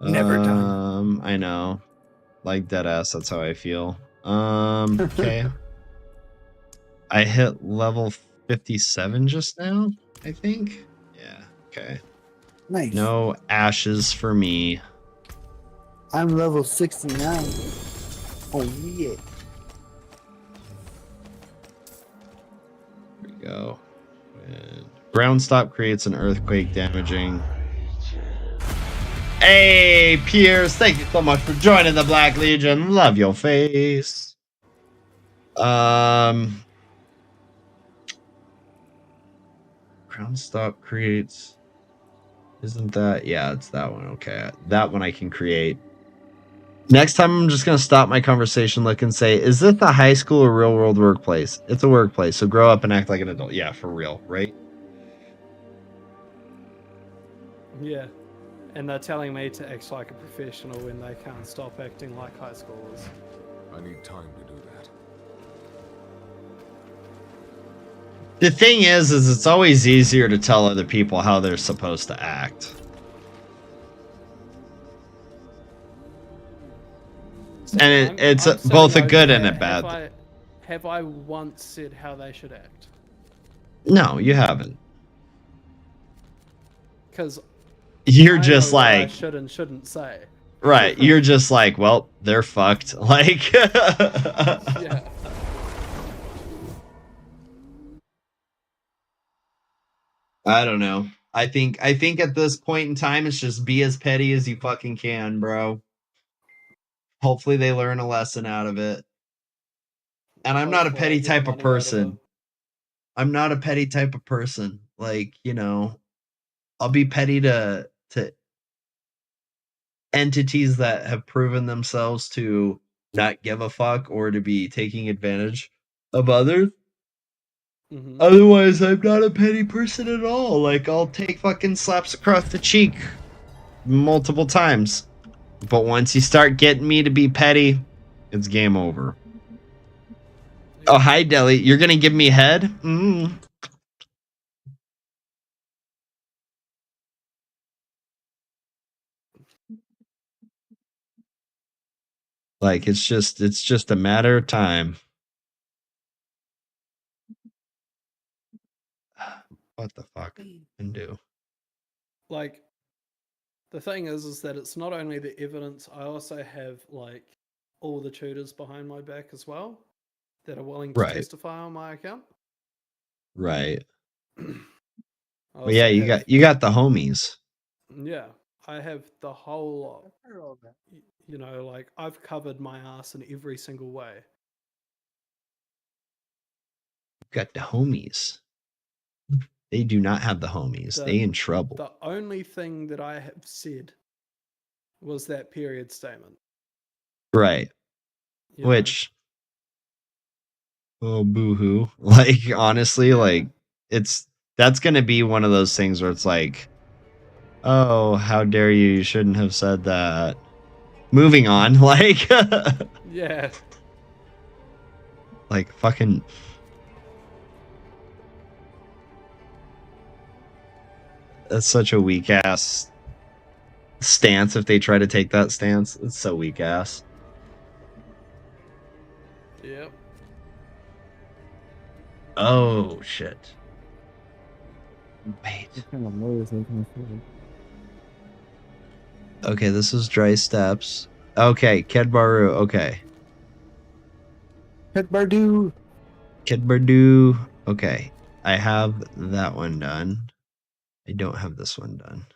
Never done. I know. Like deadass, that's how I feel. Okay. I hit level 57 just now, I think. Yeah, okay. Nice. No ashes for me. I'm level 69. Oh yeah. Here we go. And ground stop creates an earthquake damaging. Hey, Pierce, thank you so much for joining the Black Legion. Love your face. Ground stop creates. Isn't that? Yeah, it's that one. Okay, that one I can create. Next time, I'm just gonna stop my conversation, look, and say, "Is this a high school or real world workplace?" It's a workplace, so grow up and act like an adult. Yeah, for real, right? Yeah. And they're telling me to act like a professional when they can't stop acting like high schoolers. I need time to do that. The thing is it's always easier to tell other people how they're supposed to act. And it's I'm both a sitting good over and a here. bad. Have I once said how they should act? No, you haven't. Because You're just like, I should and shouldn't say. right, you're just like, well, they're fucked. Like, Yeah. I don't know. I think at this point in time, it's just be as petty as you fucking can, bro. Hopefully they learn a lesson out of it. And I'm not a Hopefully I petty get type of money out of person. it. I'm not a petty type of person. Like, you know, I'll be petty to entities that have proven themselves to not give a fuck or to be taking advantage of others. Mhm. Otherwise, I'm not a petty person at all. Like, I'll take fucking slaps across the cheek multiple times. But once you start getting me to be petty, it's game over. Oh, hi, Deli. You're gonna give me head? Like, it's just a matter of time. What the fuck can do? Like, the thing is that it's not only the evidence, I also have, like, all the tutors behind my back as well that are willing to Right. testify on my account. Right. I Well, yeah, also have- you got the homies. Yeah, I have the whole lot. You know, like, I've covered my ass in every single way. Got the homies. They do not have the homies. They in trouble. The only thing that I have said was that period statement. Right. you know? Which, oh, boo-hoo. Like, honestly, Yeah. like, that's going to be one of those things where it's like, oh, how dare you? You shouldn't have said that. Moving on. Like, Yeah. like, fucking... That's such a weak-ass stance if they try to take that stance. It's so weak-ass. Yep. Oh, shit. Wait. What kind of noise is making Okay, this is Dry Steps. Okay, Kedbaru. Okay. Pet Bardu. Kedbardu. Okay. I have that one done. I don't have this one done.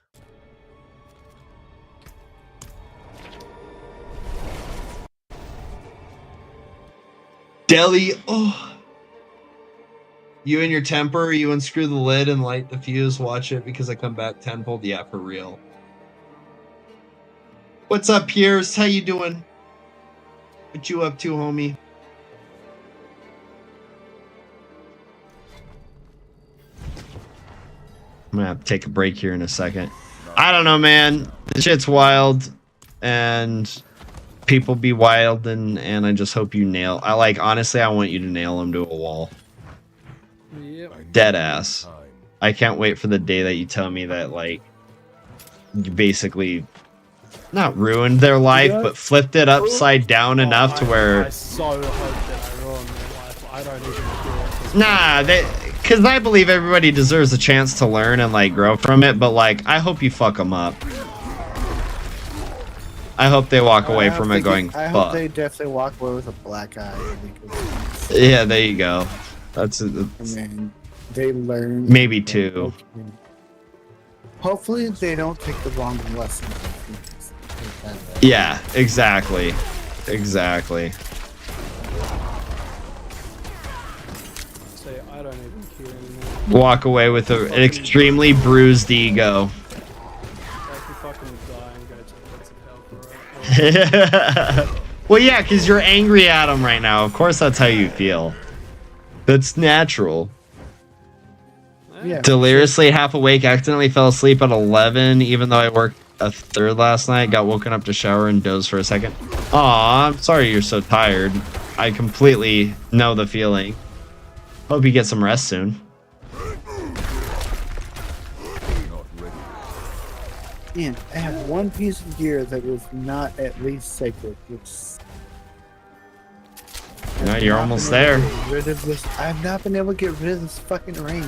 Delhi. Oh. You and your temper, you unscrew the lid and light the fuse. Watch it because I come back tenfold. Yeah, for real. What's up, Piers? How you doing? What you up to, homie? I'm gonna have to take a break here in a second. I don't know, man. This shit's wild, and people be wild, and I just hope you nail. I like, honestly, I want you to nail them to a wall. Yep. I need Dead more ass. time. I can't wait for the day that you tell me that, like, you basically not ruined their life, Yeah. but flipped it upside down enough to I where so hope that I ruined their life. I don't even care. nah, because I believe everybody deserves a chance to learn and like grow from it. But like, I hope you fuck them up. I hope they walk away from it going, I hope fuck. they definitely walk away with a black eye. Because, Yeah, there you go. That's I mean, they learn. maybe two. Okay. Hopefully, they don't take the wrong lesson. Yeah, exactly. Exactly. Say, I don't even care anymore. Walk away with an extremely bruised ego. I can fucking die and go to the pits of hell for it. Well, yeah, because you're angry at him right now. Of course, that's how you feel. That's natural. Yeah. Deliriously half awake, accidentally fell asleep at 11, even though I worked a third last night. Got woken up to shower and doze for a second. Aw, I'm sorry you're so tired. I completely know the feeling. Hope you get some rest soon. Not ready. Man, I have one piece of gear that was not at least sacred. It's. No, you're almost I've there. not been able to get rid of this fucking rain.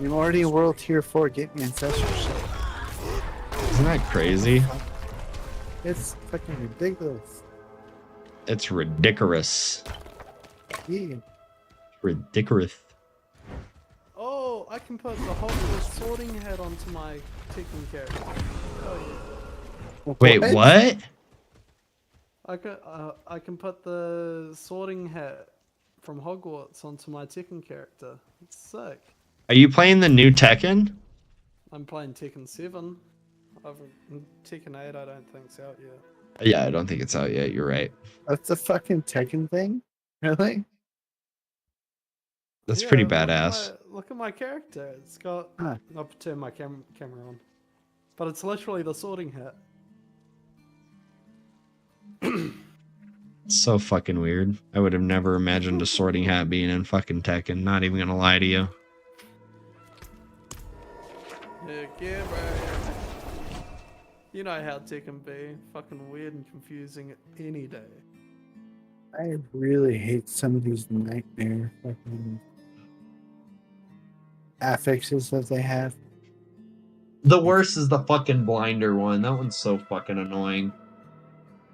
I'm already in World Tier 4 getting ancestral shit. Isn't that crazy? It's fucking ridiculous. It's ridiculous. Yeah. Ridiculous. Oh, I can put the Hogwarts sorting hat onto my Tekken character. Oh, yeah. Wait, what? I can put the sorting hat from Hogwarts onto my Tekken character. It's sick. Are you playing the new Tekken? I'm playing Tekken 7. Tekken 8 I don't think's out yet. Yeah, I don't think it's out yet. You're right. That's a fucking Tekken thing? Really? That's Yeah, pretty badass. Look at my character. It's got... Huh. I'll turn my camera on. But it's literally the sorting hat. It's so fucking weird. I would have never imagined a sorting hat being in fucking Tekken. Not even gonna lie to you. Heck yeah, bro. You know how Tekken be. Fucking weird and confusing any day. I really hate some of these nightmare fucking affixes that they have. The worst is the fucking blinder one. That one's so fucking annoying.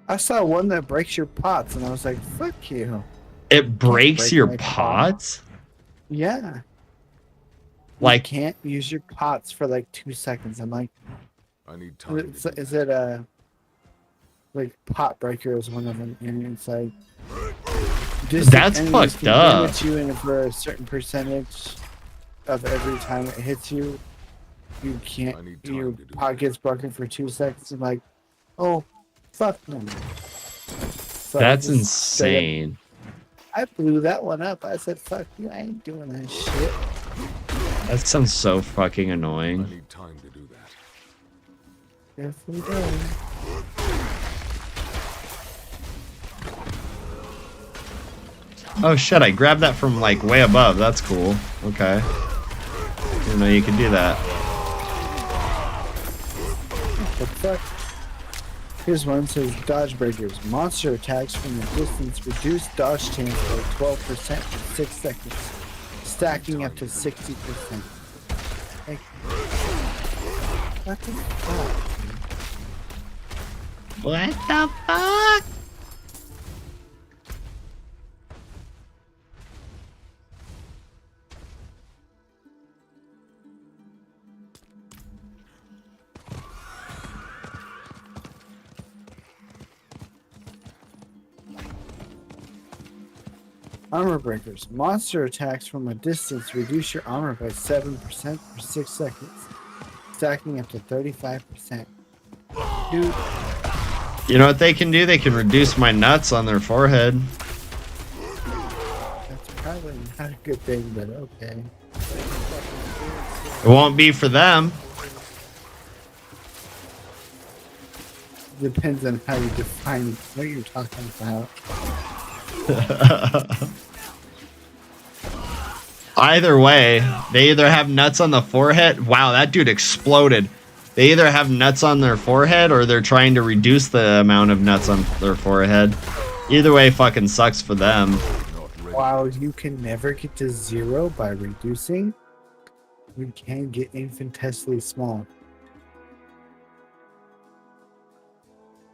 I saw one that breaks your pots, and I was like, "Fuck you!" It breaks break your my pots? Yeah, Like, you can't use your pots for like 2 seconds. I'm like, I need time. to do is it a like pot breaker is one of them, and it's like distant That's enemies fucked can up. damage you, and for a certain percentage of every time it hits you, you can't. I need time Your to do pot that. gets broken for 2 seconds. And like, oh, fuck no. So I That's just straight up- insane. I blew that one up. I said, "Fuck you! I ain't doing that shit." That sounds so fucking I annoying. need time to do that. Definitely does. Oh shit, I grabbed that from like way above. That's cool. Okay. Didn't know you could do that. What the fuck? Here's one that says dodge breakers. Monster attacks from a distance reduce dodge chance by 12% for 6 seconds, stacking up to 60%. Like, what the fuck? What the fuck? Armor breakers. Monster attacks from a distance reduce your armor by 7% for 6 seconds, stacking up to 35%. Dude, You know what they can do? They can reduce my nuts on their forehead. that's probably not a good thing, but okay. It won't be for them. Depends on how you define what you're talking about. Either way, they either have nuts on the forehead. Wow, that dude exploded. They either have nuts on their forehead or they're trying to reduce the amount of nuts on their forehead. Either way fucking sucks for them. Not ready. While you can never get to 0 by reducing, you can get infinitesimally small.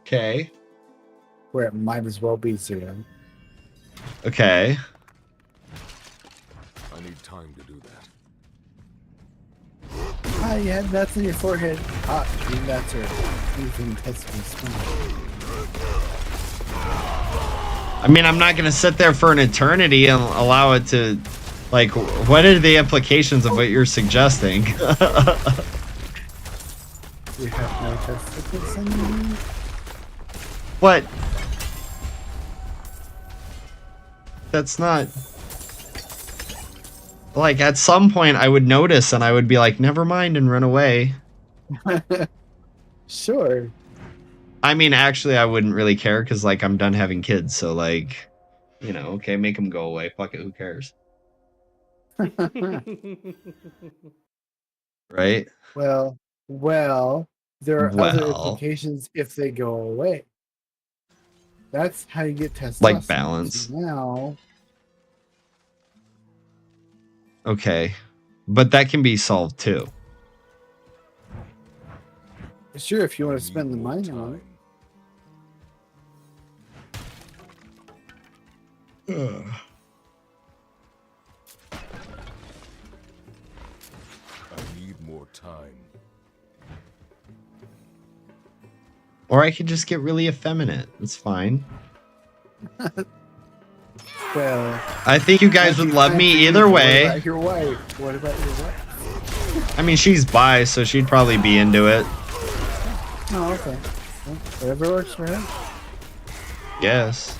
Okay. Where it might as well be 0. Okay. I need time to do that. Ah, you had nuts on your forehead. Ah, your nuts are infinitesimally small. I mean, I'm not going to sit there for an eternity and allow it to... Like, what are the implications of what you're suggesting? You have no testicles on you? What? That's not... Like, at some point, I would notice and I would be like, never mind, and run away. Sure. I mean, actually, I wouldn't really care because, like, I'm done having kids. So, like, you know, okay, make them go away. Fuck it, who cares? Right? Well, there are other Well. implications if they go away. That's how you get testosterone. Like balance. Now, Okay. But that can be solved too. sure, if you want to I spend the need more money on it. time. I need more time. Or I could just get really effeminate. It's fine. Well, I think you guys would love me either way. What about your wife? What about your wife? I mean, she's bi, so she'd probably be into it. Oh, okay. Well, whatever works for him. Guess.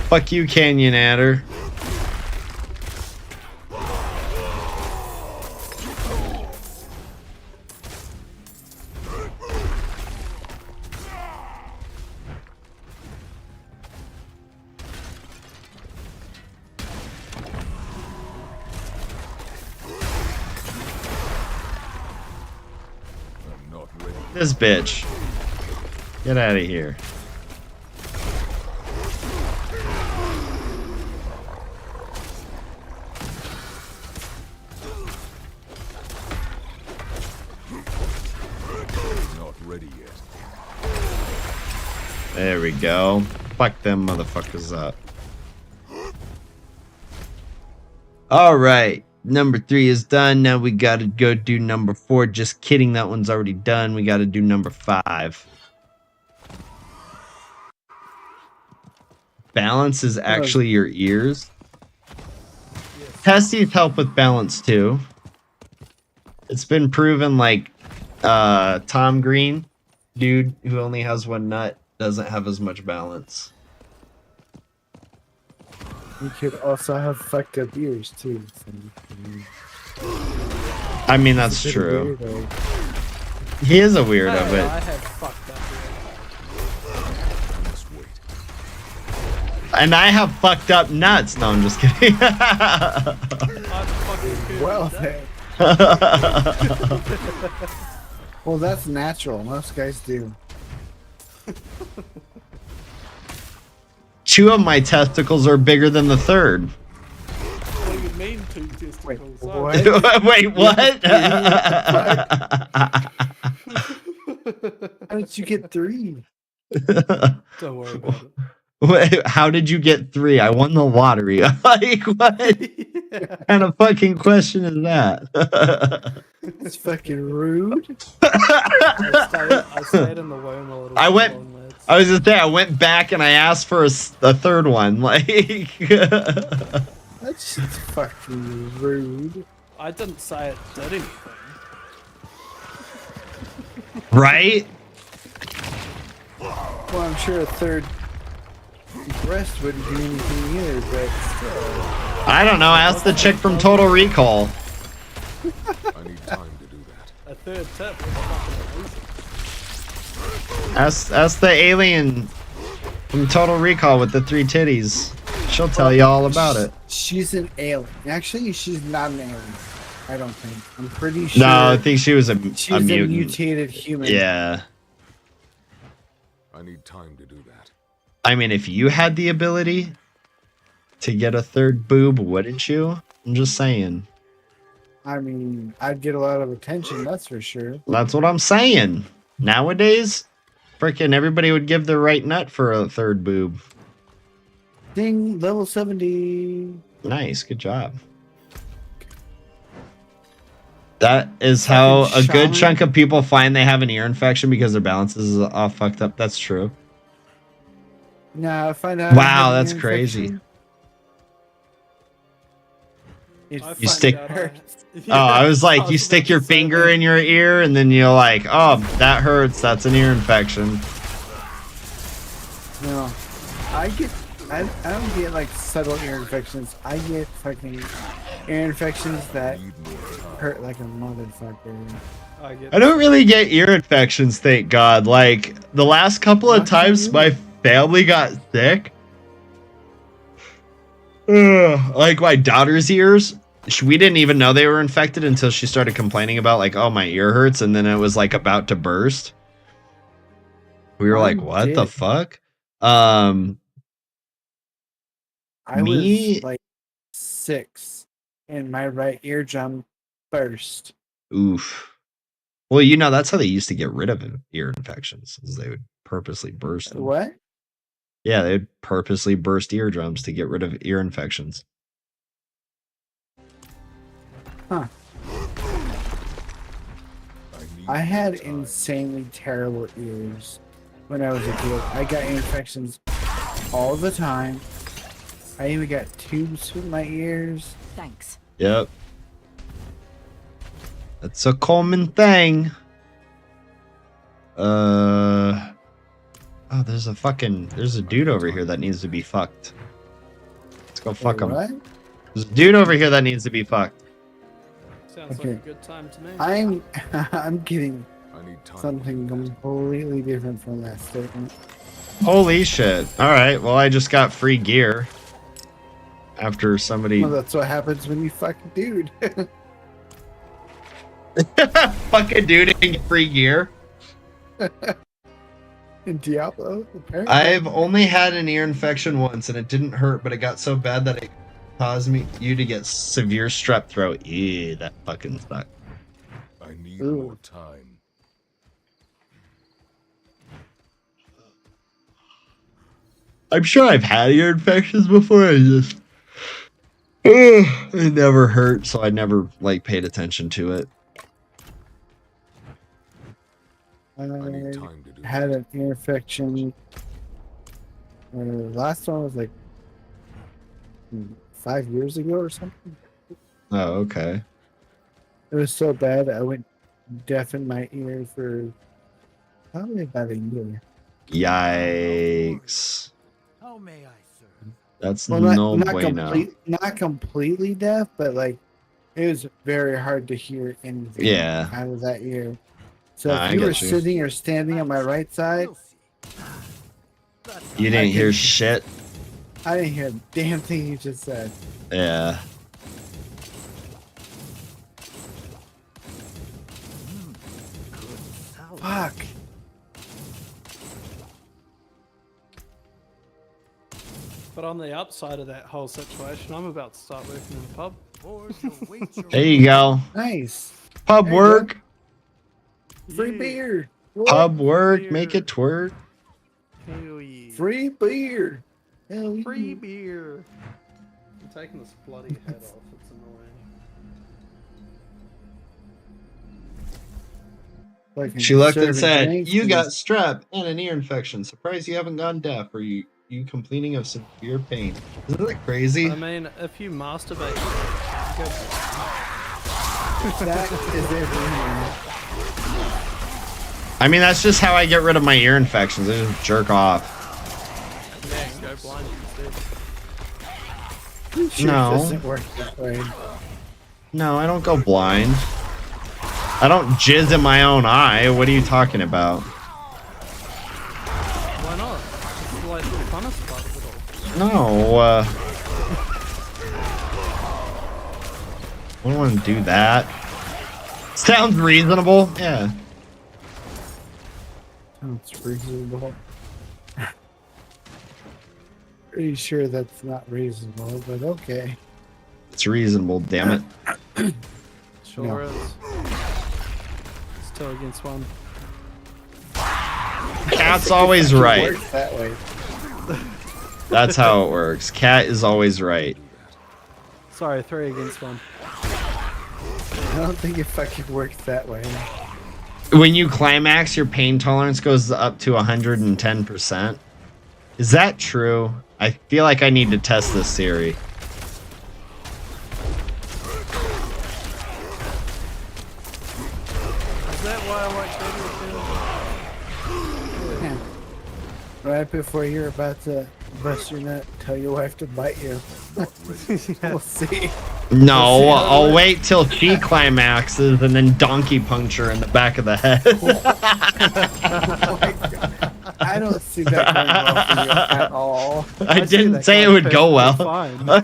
Fuck you, Canyon Adder. I'm not ready. This bitch. Get out of here. Not ready yet. There we go. Fuck them motherfuckers up. Alright. Number 3 is done. Now we gotta go do number 4. Just kidding, that one's already done. We gotta do number 5. Balance is actually your ears. Testes help with balance too. It's been proven, like, Tom Green, dude who only has one nut, doesn't have as much balance. You could also have fucked up ears too. I mean, that's true. He is a weirdo, I but have fucked up. Just wait. and I have fucked up nuts. No, I'm just kidding. I'm fucking good Well with that. then. Well, that's natural. Most guys do. 2 of my testicles are bigger than the third. What do you mean 2 testicles? Wait, Oh, what? Wait, what? How did you get 3? Don't worry about it. Wait, how did you get 3? I won the lottery. Like, what kind of fucking question is that? That's fucking rude. I stayed in the womb a little I too went- long, lads. I was just there. I went back and I asked for a third one. Like, That's just fucking rude. I didn't say it did anything. right? Well, I'm sure a third breast wouldn't do anything either, but still. I don't know. Ask the chick from Total Recall. I need time to do that. A third tip was fucking amazing. Ask the alien from Total Recall with the 3 titties. She'll tell you all about it. She's an alien. Actually, she's not an alien. I don't think. I'm pretty sure. No, I think she was a she's mutant. a mutated human. Yeah. I need time to do that. I mean, if you had the ability to get a third boob, wouldn't you? I'm just saying. I mean, I'd get a lot of attention, that's for sure. That's what I'm saying. Nowadays, freaking everybody would give their right nut for a third boob. Ding, level 70. Nice, good job. That is how a good Shaman. chunk of people find they have an ear infection because their balance is all fucked up. That's true. Now, if I know. Wow, that's crazy. It I You find stick- out Oh, I was like, I you was stick about your to say finger that. in your ear, and then you're like, oh, that hurts. That's an ear infection. No, I don't get like subtle ear infections. I get fucking ear infections that Need more time. hurt like a motherfucker. I get I don't really get ear infections, thank God. Like, the last couple of Not times you. my family got sick, like my daughter's ears, we didn't even know they were infected until she started complaining about, like, oh, my ear hurts, and then it was like about to burst. We were like, Mine what the did. fuck? I Me- was like 6, and my right eardrum burst. Oof. Well, you know, that's how they used to get rid of ear infections, is they would purposely burst them. What? Yeah, they'd purposely burst eardrums to get rid of ear infections. Huh. need I had more time. insanely terrible ears when I was a kid. I got ear infections all the time. I even got tubes in my ears. Thanks. Yep. That's a common thing. Oh, there's a dude over here that needs to be fucked. Let's go fuck him. What? There's a dude over here that needs to be fucked. Sounds Okay. like a good time to me. I'm getting I need time. something completely different from that statement. Holy shit. Alright, well, I just got free gear. After somebody... Well, that's what happens when you fuck a dude. fuck a dude and get free gear. In Diablo, apparently. I've only had an ear infection once, and it didn't hurt, but it got so bad that it caused you to get severe strep throat. Ew, that fucking sucked. I need Ooh. more time. I'm sure I've had ear infections before. I just It never hurt, so I never like paid attention to it. I need I time to do had that. an ear infection. The last one was like 5 years ago or something. Oh, okay. It was so bad I went deaf in my ear for probably about a year. Yikes. How may I serve? That's Well, no bueno. not completely deaf, but like it was very hard to hear anything Yeah. out of that ear. So Nah, if I you were get you. sitting or standing on my right side, We'll see. That's You not- didn't I hear can- shit? I didn't hear a damn thing you just said. Yeah. good salad. Fuck. But on the upside of that whole situation, I'm about to start working in a pub. Boys await your There you go. Nice. Pub There you go. work. Free Yeah. beer. Pub work. Make it twerk. Hell yeah. Free beer. Hell Free yeah. beer. I'm taking this bloody head off. It's annoying. Fucking She looked and serving said, drinks "You and- got strep and an ear infection. Surprised you haven't gone deaf. Or you complaining of severe pain? Isn't that crazy?" I mean, if you masturbate, good. That is everything. I mean, that's just how I get rid of my ear infections. I just jerk off. Yeah, go blind instead. Sure it No. doesn't work that way. No, I don't go blind. I don't jizz in my own eye. What are you talking about? Why not? It's like the funnest part of it all. No. I don't want to do that. Sounds reasonable. Yeah. Sounds reasonable. Pretty sure that's not reasonable, but okay. It's reasonable, damn it. Sure No. is. It's 2 against 1. Cat's always It right. works that way. That's how it works. Cat is always right. Sorry, 3 against 1. I don't think it fucking works that way. When you climax, your pain tolerance goes up to 110%. Is that true? I feel like I need to test this theory. Is that why I like video Yeah. Right before you're about to bust your nut, tell your wife to bite you. We'll see. No, Let's see how I'll it- wait till she climaxes and then donkey puncture in the back of the head. Oh my God. I don't see that going well for you at all. I see didn't that say it going would go perfectly well.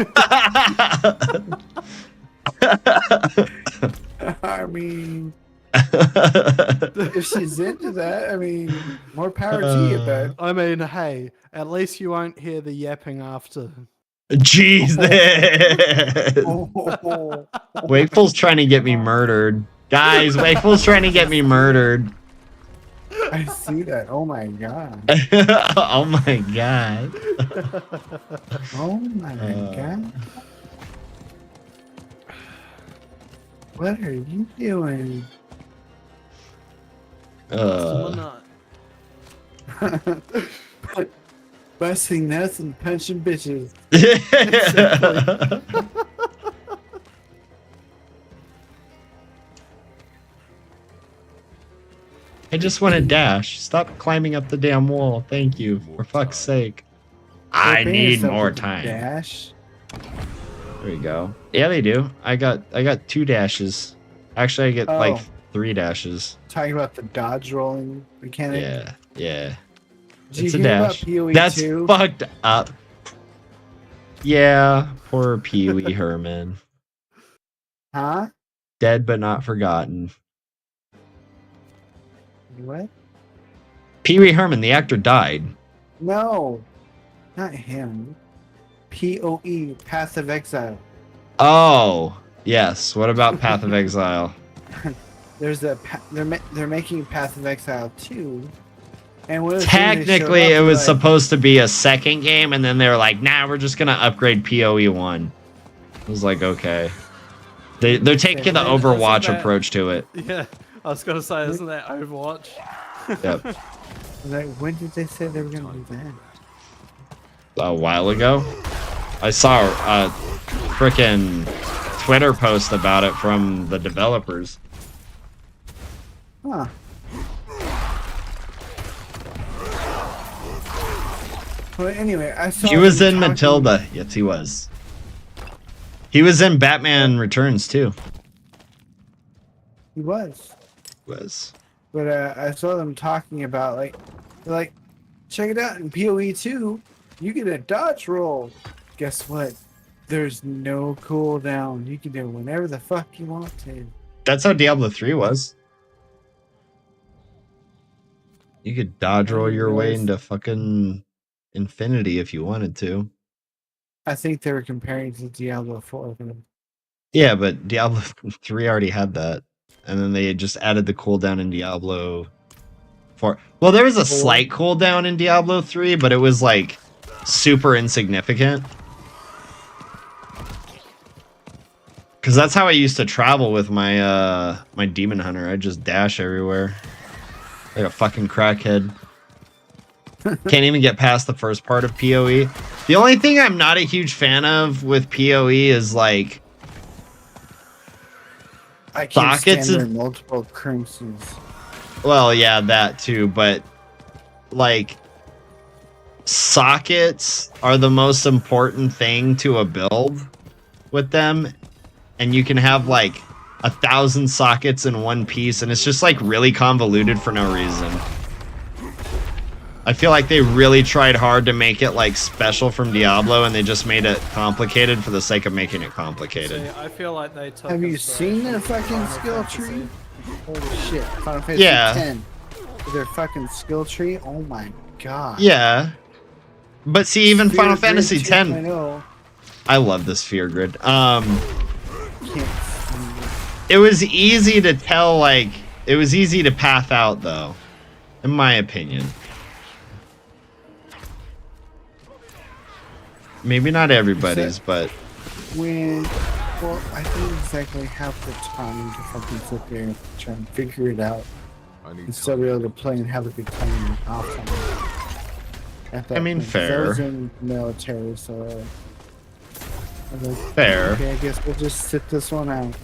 Fine. I mean, if she's into that, I mean, more power to you, but I mean, hey, at least you won't hear the yapping after. Jesus. oh, Wakeful's trying to get me murdered. Guys, Wakeful's trying to get me murdered. I see that. Oh my God. Oh my god. Oh my God. What are you doing? Someone not. Busting nuts and punching bitches. I just want to dash. Stop climbing up the damn wall. Thank you. For fuck's sake. I Open need yourself more with a time. Dash. There you go. Yeah, they do. I got 2 dashes. Actually, I get like Oh. 3 dashes. Talking about the dodge rolling mechanic. Yeah, yeah. Did It's you a hear dash. about PoE That's 2? fucked up. Yeah, poor Pee Wee Herman. Huh? Dead but not forgotten. What? Pee Wee Herman, the actor, died. No, not him. PoE, Path of Exile. Oh, yes. What about Path of Exile? There's a they're making Path of Exile 2. And one of the things they showed Technically, off it was like, supposed to be a second game, and then they were like, nah, we're just going to upgrade PoE 1. It was like, okay. They're taking the Isn't Overwatch that- approach to it. Yeah, I was gonna say, isn't that Overwatch? Yep. Like, when did they say they were gonna do that? A while ago. I saw a frickin' Twitter post about it from the developers. Huh. Well, anyway, I saw. He was them in talking- Matilda. Yes, he was. He was in Batman Returns too. He was. Was. But I saw them talking about like, check it out in PoE 2, you get a dodge roll. Guess what? There's no cooldown. You can do whenever the fuck you want to. That's how Diablo 3 was. You could dodge roll your way into fucking infinity if you wanted to. I think they were comparing to Diablo 4. Yeah, but Diablo 3 already had that. And then they just added the cooldown in Diablo 4. Well, there was a slight cooldown in Diablo 3, but it was like super insignificant. Cause that's how I used to travel with my my demon hunter. I just dash everywhere. Like a fucking crackhead. Can't even get past the first part of PoE. The only thing I'm not a huge fan of with PoE is like I can't sockets stand is- their multiple currencies. well, yeah, that too, but like sockets are the most important thing to a build with them, and you can have like 1,000 sockets in one piece, and it's just like really convoluted for no reason. I feel like they really tried hard to make it like special from Diablo, and they just made it complicated for the sake of making it complicated. See, I feel like they took. Have you seen their inspiration fucking from skill Final tree? Fantasy. Holy shit. Final Fantasy Yeah. 10. Their fucking skill tree? Oh my god. Yeah, but see, even Sphere Final Grid Fantasy X, 2.0, I love the sphere grid. can't It was easy to tell, like, it was easy to path out, though, in my opinion. Maybe not everybody's, but when, well, I don't exactly have the time to fucking sit there and try and figure it out I need and still be able to play and have a good time and off time. At that I mean, point, 'cause I fair. was in the military, so I was like, fair. okay, I guess we'll just sit this one out.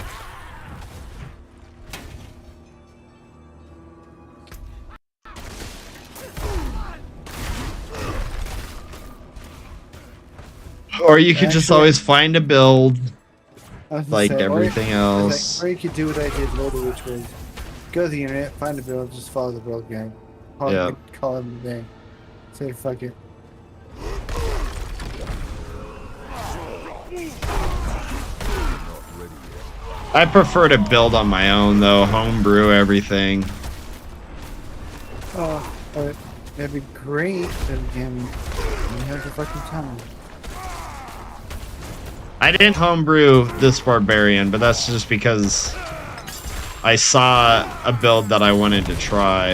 Or you could just Actually- always find a build, I was gonna like say, everything I was else. like, or you could do what I did later, which was go to the internet, find a build, just follow the build guide. Yeah. Call it a day. Say fuck it. I prefer to build on my own, though, homebrew everything. Oh, that'd be great, but again, you have the fucking time. I didn't homebrew this barbarian, but that's just because I saw a build that I wanted to try.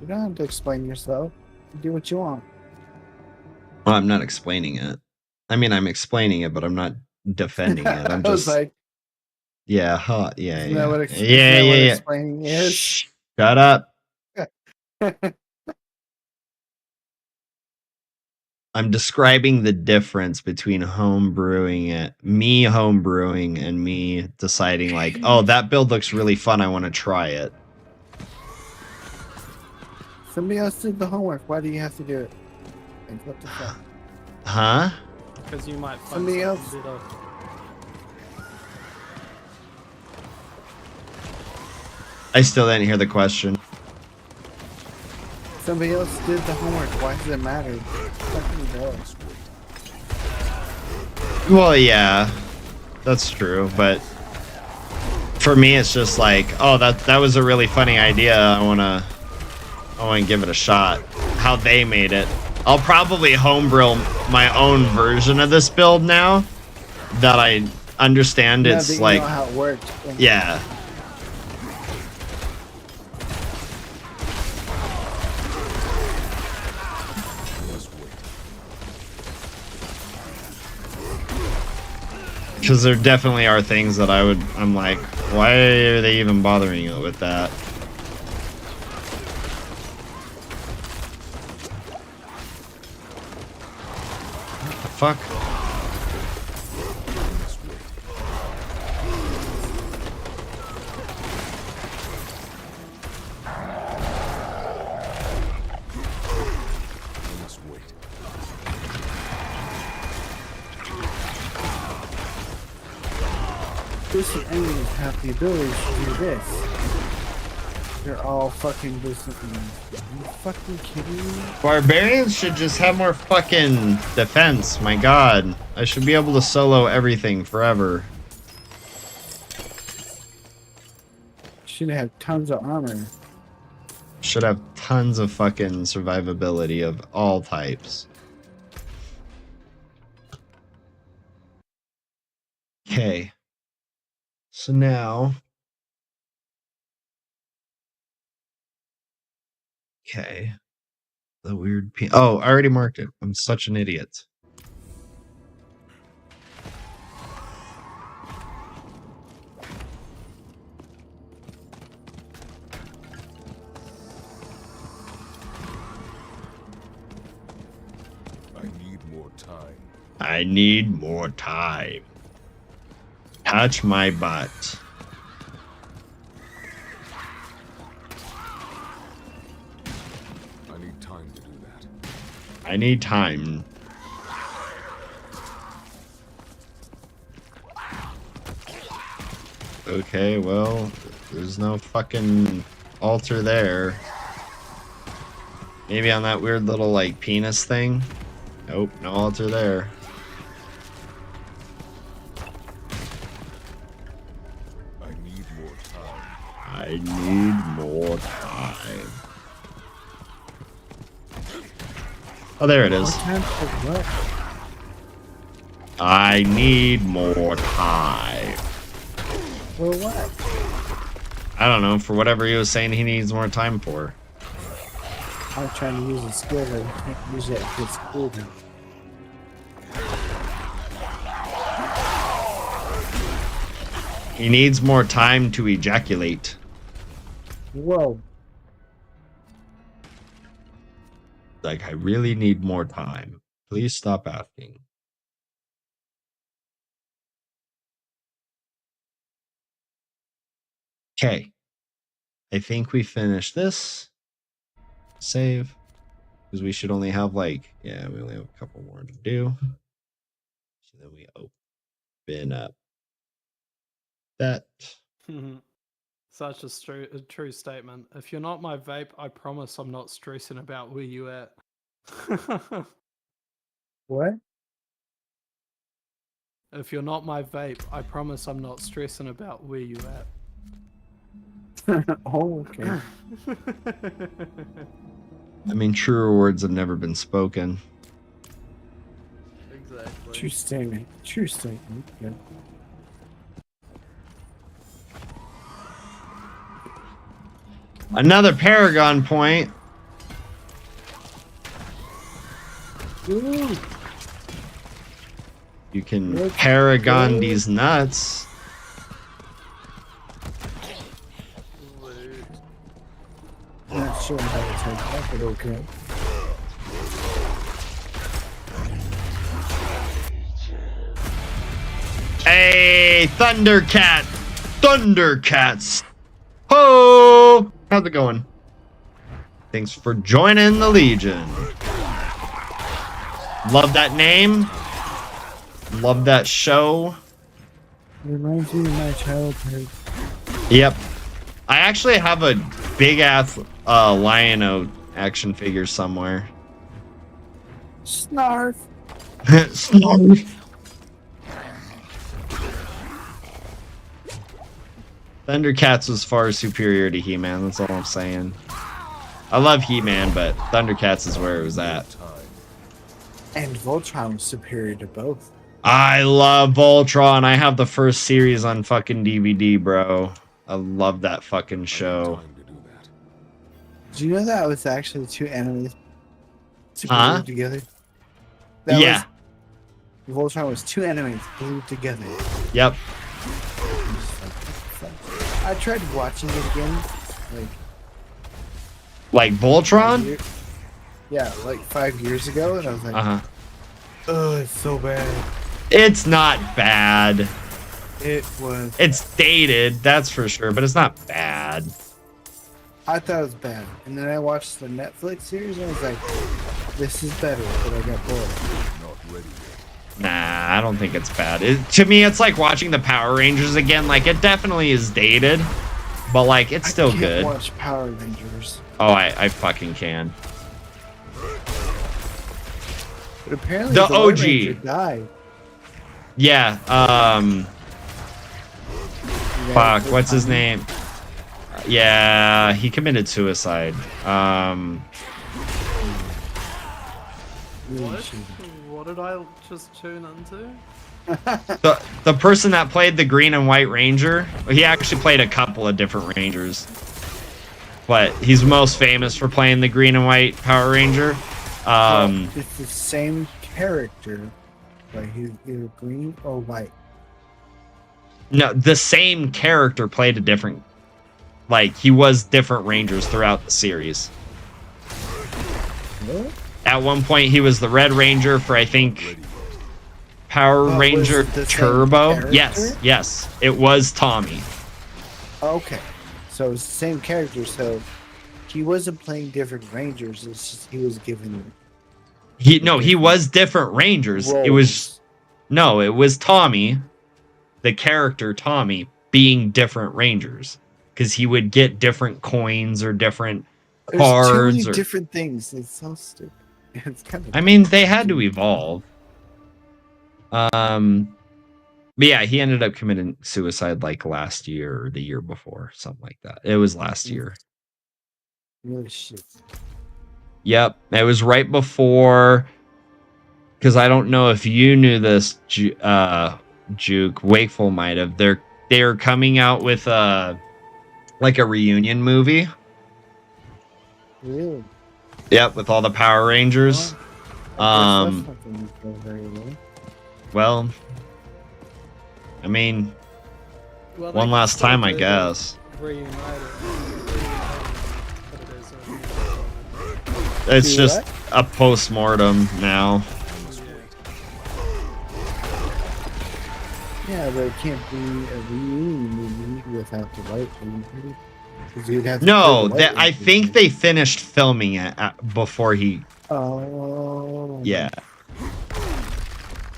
You don't have to explain yourself. You do what you want. Well, I'm not explaining it. I mean, I'm explaining it, but I'm not defending it. I'm I was just like, yeah, huh, yeah, isn't yeah, that what yeah, yeah, yeah. explaining is? Shh, shut up. I'm describing the difference between me homebrewing and me deciding like, oh, that build looks really fun. I want to try it. Somebody else did the homework. Why do you have to do it? Like, what the fuck? Huh? Because you might find Somebody something else- better. I still didn't hear the question. Somebody else did the homework. Why does it matter? Fucking go. Well, yeah, that's true, but for me, it's just like, oh, that was a really funny idea. I wanna give it a shot. How they made it. I'll probably homebrew my own version of this build now that I understand. Now that It's you like, know how it worked. yeah. Because there definitely are things that I'm like, why are they even bothering you with that? What the fuck? Distant enemies have the ability to do this. They're all fucking distant enemies. Are you fucking kidding me? Barbarians should just have more fucking defense. My god. I should be able to solo everything forever. Should have tons of armor. Should have tons of fucking survivability of all types. Okay. So now... Okay. The weird... Oh, I already marked it. I'm such an idiot. I need more time. I need more time. Touch my butt. I need time to do that. I need time. Okay, well, there's no fucking altar there. Maybe on that weird little, like, penis thing? Nope, no altar there. I need more time. I need more time. Oh, there it More is. time for what? I need more time. For what? I don't know, for whatever he was saying he needs more time for. I was trying to use a skill that I can't use it if it's cool now. He needs more time to ejaculate. Whoa. Like, I really need more time. Please stop asking. Okay. I think we finished this. Save. Because we should only have like, yeah, we only have a couple more to do. So then we open up that. Such a true statement. If you're not my vape, I promise I'm not stressing about where you at. What? If you're not my vape, I promise I'm not stressing about where you at. Oh, okay. I mean, truer words have never been spoken. Exactly. True statement. True statement. Yeah. Another Paragon point. Ooh. You can Let's Paragon go. these nuts. I'm not sure how to take that, but okay. Hey, Thundercat! Thundercats! Ho! How's it going? Thanks for joining the Legion. Love that name. Love that show. Reminds me of my childhood. Yep. I actually have a big ass Lion-O action figure somewhere. Snarf. Snarf. Thundercats was far superior to He-Man, that's all I'm saying. I love He-Man, but Thundercats is where it was at. And Voltron was superior to both. I love Voltron. I have the first series on fucking DVD, bro. I love that fucking show. Time to do that. Did you know that was actually two enemies superior Huh? together? Yeah. Voltron was two enemies glued together. Yep. I'm just like, what the fuck? I tried watching it again, Like 5 Voltron? year- yeah, like 5 years ago, and I was like, Uh-huh. oh, it's so bad. It's not bad. It was. It's dated, that's for sure, but it's not bad. I thought it was bad, and then I watched the Netflix series, and I was like, this is better, but I got bored. Not ready yet. Nah, I don't think it's bad. To me, it's like watching the Power Rangers again. Like, it definitely is dated, but like, it's still I can't good. watch Power Rangers. Oh, I fucking can. But apparently The White OG. Ranger died. Yeah, You fuck, guys what's his know? name? Yeah, he committed suicide. Really What? shitty. What did I just tune into? The person that played the Green and White Ranger, he actually played a couple of different Rangers, but he's most famous for playing the Green and White Power Ranger. It's the same character, but he's either green or white. No, the same character played a different, like, he was different Rangers throughout the series. Really? At one point, he was the Red Ranger for, I think, Power But was Ranger it the same Turbo. character? Yes, it was Tommy. Okay, so it's the same character. So he wasn't playing different Rangers. It's just he was given. He was different Rangers. It was Tommy, the character Tommy, being different Rangers, because he would get different coins or different There's too cards. many Or, different things. It's so stupid. It's kind of. I mean, they had to evolve. But yeah, he ended up committing suicide like last year or the year before, something like that. It was last year. Really shit. Yep, it was right before. Because I don't know if you knew this, Juke. Wakeful might have. They're coming out with like a reunion movie. Really? Yep, with all the Power Rangers. I guess that's not going to go very well. Well, I mean, Well, one they last still time, I do guess. Reunited. But it is It's Do just what? a post-mortem now. Yeah, but it can't be a reunion movie without the White Ranger. 'Cause you'd have to No, kill the White I Ranger. think they finished filming it before he. Oh. Yeah.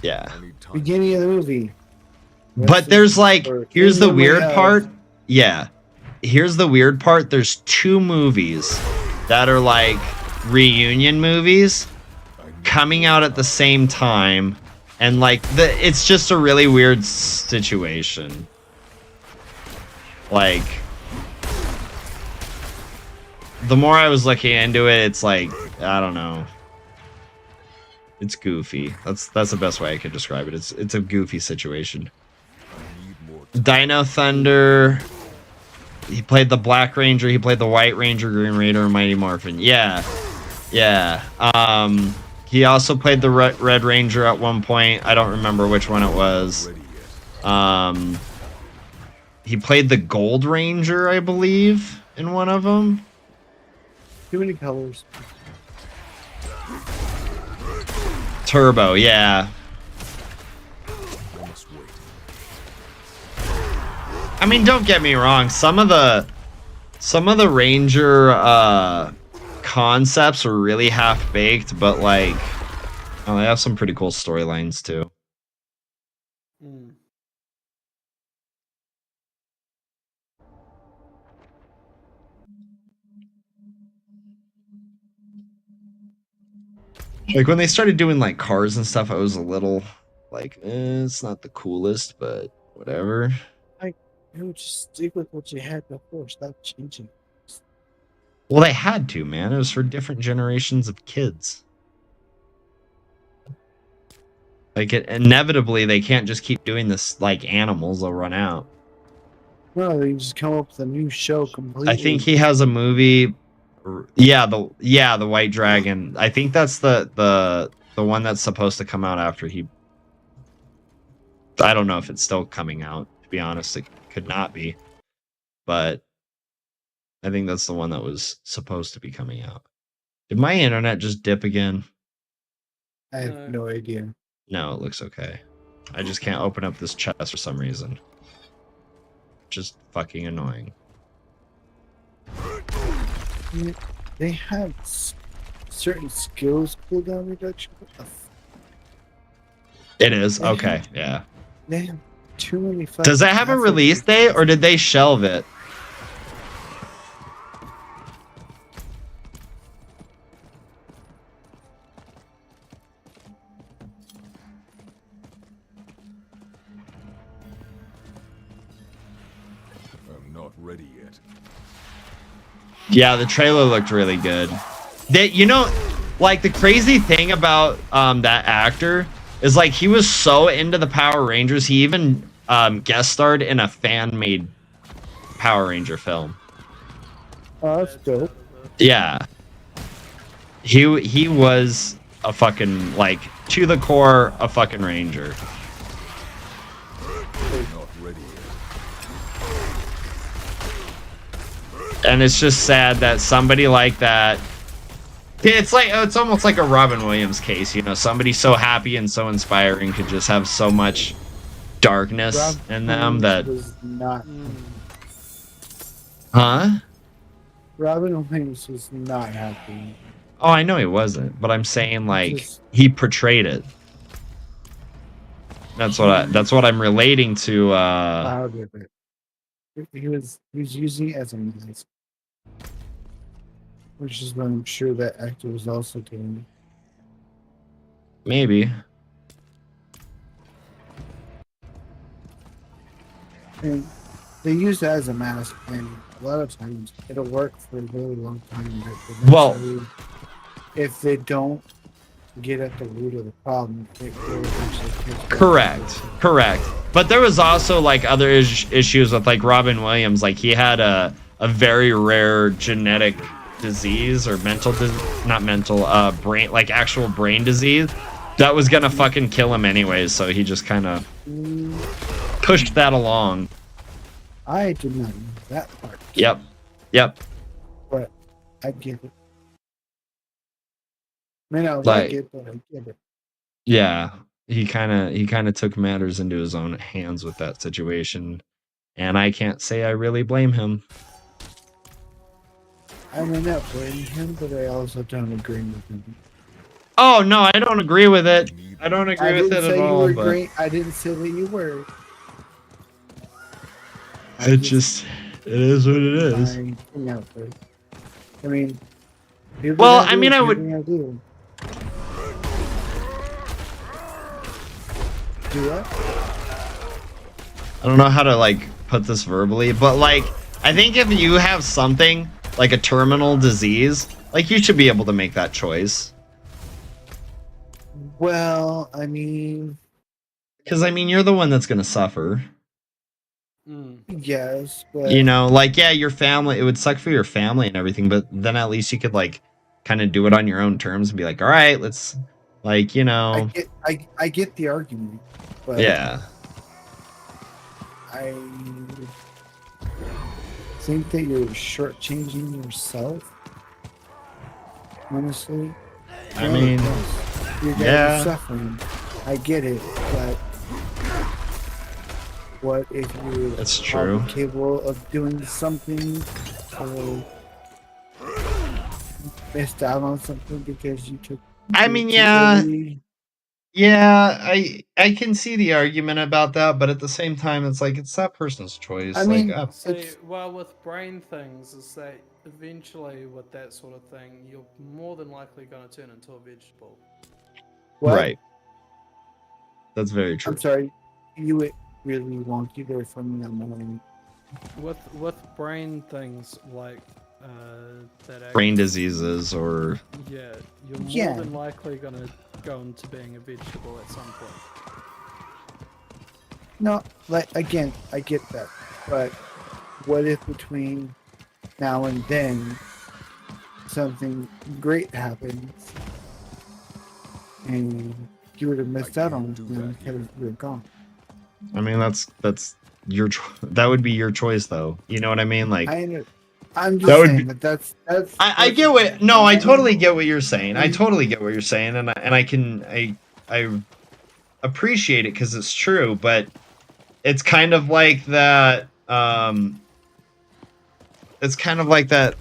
Yeah. I need time. Beginning of the movie. But there's like, Or here's the in way weird of- part. Yeah. Here's the weird part. There's two movies that are like reunion movies coming out at the same time. And like, it's just a really weird situation. Like, the more I was looking into it, it's like, I don't know. It's goofy. That's the best way I could describe it. It's a goofy situation. I need more Dino Thunder. He played the Black Ranger. He played the White Ranger, Green Ranger, and Mighty Morphin. Yeah, yeah. He also played the Red Ranger at one point. I don't remember which one it was. ready yet. He played the Gold Ranger, I believe, in one of them. Too many colors. Turbo, yeah. I must wait. I mean, don't get me wrong. Some of the Ranger concepts are really half baked, but like, oh, they have some pretty cool storylines too. Mm. Like when they started doing like cars and stuff, I was a little like, it's not the coolest, but whatever. You would just stick with what you had before. Stop changing. Well, they had to, man. It was for different generations of kids. Like, inevitably, they can't just keep doing this like animals. They'll run out. No, they just come up with a new show completely. I think he has a movie. Yeah, the White Dragon. I think that's the one that's supposed to come out after he I don't know if it's still coming out. To be honest, it could not be, but I think that's the one that was supposed to be coming out. Did my internet just dip again? I have no idea. No, it looks okay. I just can't open up this chest for some reason. Just fucking annoying. They have certain skills cooldown reduction. What the It is? They Okay, have- yeah. They have too many. Does that have a fucking release date, or did they shelve it? I'm not ready yet. Yeah, the trailer looked really good. You know, like the crazy thing about that actor is like he was so into the Power Rangers, he even guest starred in a fan-made Power Ranger film. Oh, that's dope. Yeah. He was a fucking, like, to the core, a fucking ranger. I'm not ready yet. And it's just sad that somebody like that, it's almost like a Robin Williams case, you know, somebody so happy and so inspiring could just have so much darkness in them that, was not. huh? Robin Williams was not happy. Oh, I know he wasn't, but I'm saying like Just- he portrayed it. That's what I'm relating to. Proud of it. He was using it as a mask, which is what I'm sure that actor was also doing. Maybe. And they use it as a mask, and a lot of times it'll work for a really long time. But Well- eventually, if they don't get at the root of the problem, it will eventually catch back. Correct. But there was also like other issues with like Robin Williams. Like he had a very rare genetic disease or not mental, brain, like actual brain disease that was gonna fucking kill him anyways. So he just kind of pushed that along. I did not know that part. Yep. But I get it. I mean, I like Like- it, but I get it. Yeah. He kind of took matters into his own hands with that situation, and I can't say I really blame him. I may not blame him, but I also don't agree with him. Oh no, I don't agree with it. I don't agree I with didn't it say at you all. were But great. I didn't say that you were. it just it is what it is. I mean, do Well, what I mean, do, I do would- what I do. Do what? I don't know how to like put this verbally, but like I think if you have something like a terminal disease, like you should be able to make that choice. Well, I mean, Because I mean, you're the one that's gonna suffer. yes, but You know, like yeah, your family. It would suck for your family and everything, but then at least you could like kind of do it on your own terms and be like, all right, let's like I get the argument, but yeah. I think that you're shortchanging yourself. Honestly, I mean, you're yeah. suffering. I get it, but what if you That's true. are capable of doing something or missed out on something because you took? I mean, too yeah. early? Yeah, I can see the argument about that, but at the same time, it's like it's that person's choice. I mean, like, See, It's- well, with brain things, is that eventually with that sort of thing, you're more than likely going to turn into a vegetable. What? right. That's very true. I'm sorry. You went really wonky there for me on morning. With brain things like that, Brain diseases or yeah, you're more Yeah. than likely going to go into being a vegetable at some point. No, like again, I get that, but what if between now and then something great happens and you would have missed out on can't it do that because you were gone? I mean, that's your that would be your choice, though. You know what I mean? Like I'm that just would saying be. that that's I get what. No, I mine. totally get what you're saying. I And totally get what you're saying, and I appreciate it because it's true. But it's kind of like that. It's kind of like that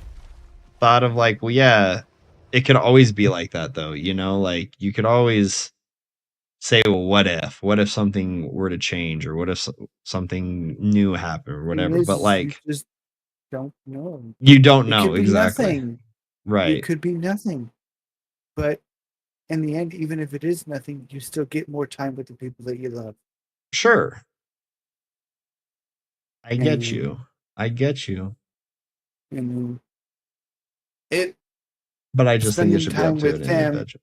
thought of like, well, yeah, it could always be like that, though. You know, like you could always say, well, what if? What if something were to change, or what if something new happened, or thing whatever? But is, you like, just don't know. you don't It know could be exactly, nothing. It right? could be nothing. But in the end, even if it is nothing, you still get more time with the people that you love. Sure, I get And you. I get you. and it But I just think it spending should be up time to an with them. individual.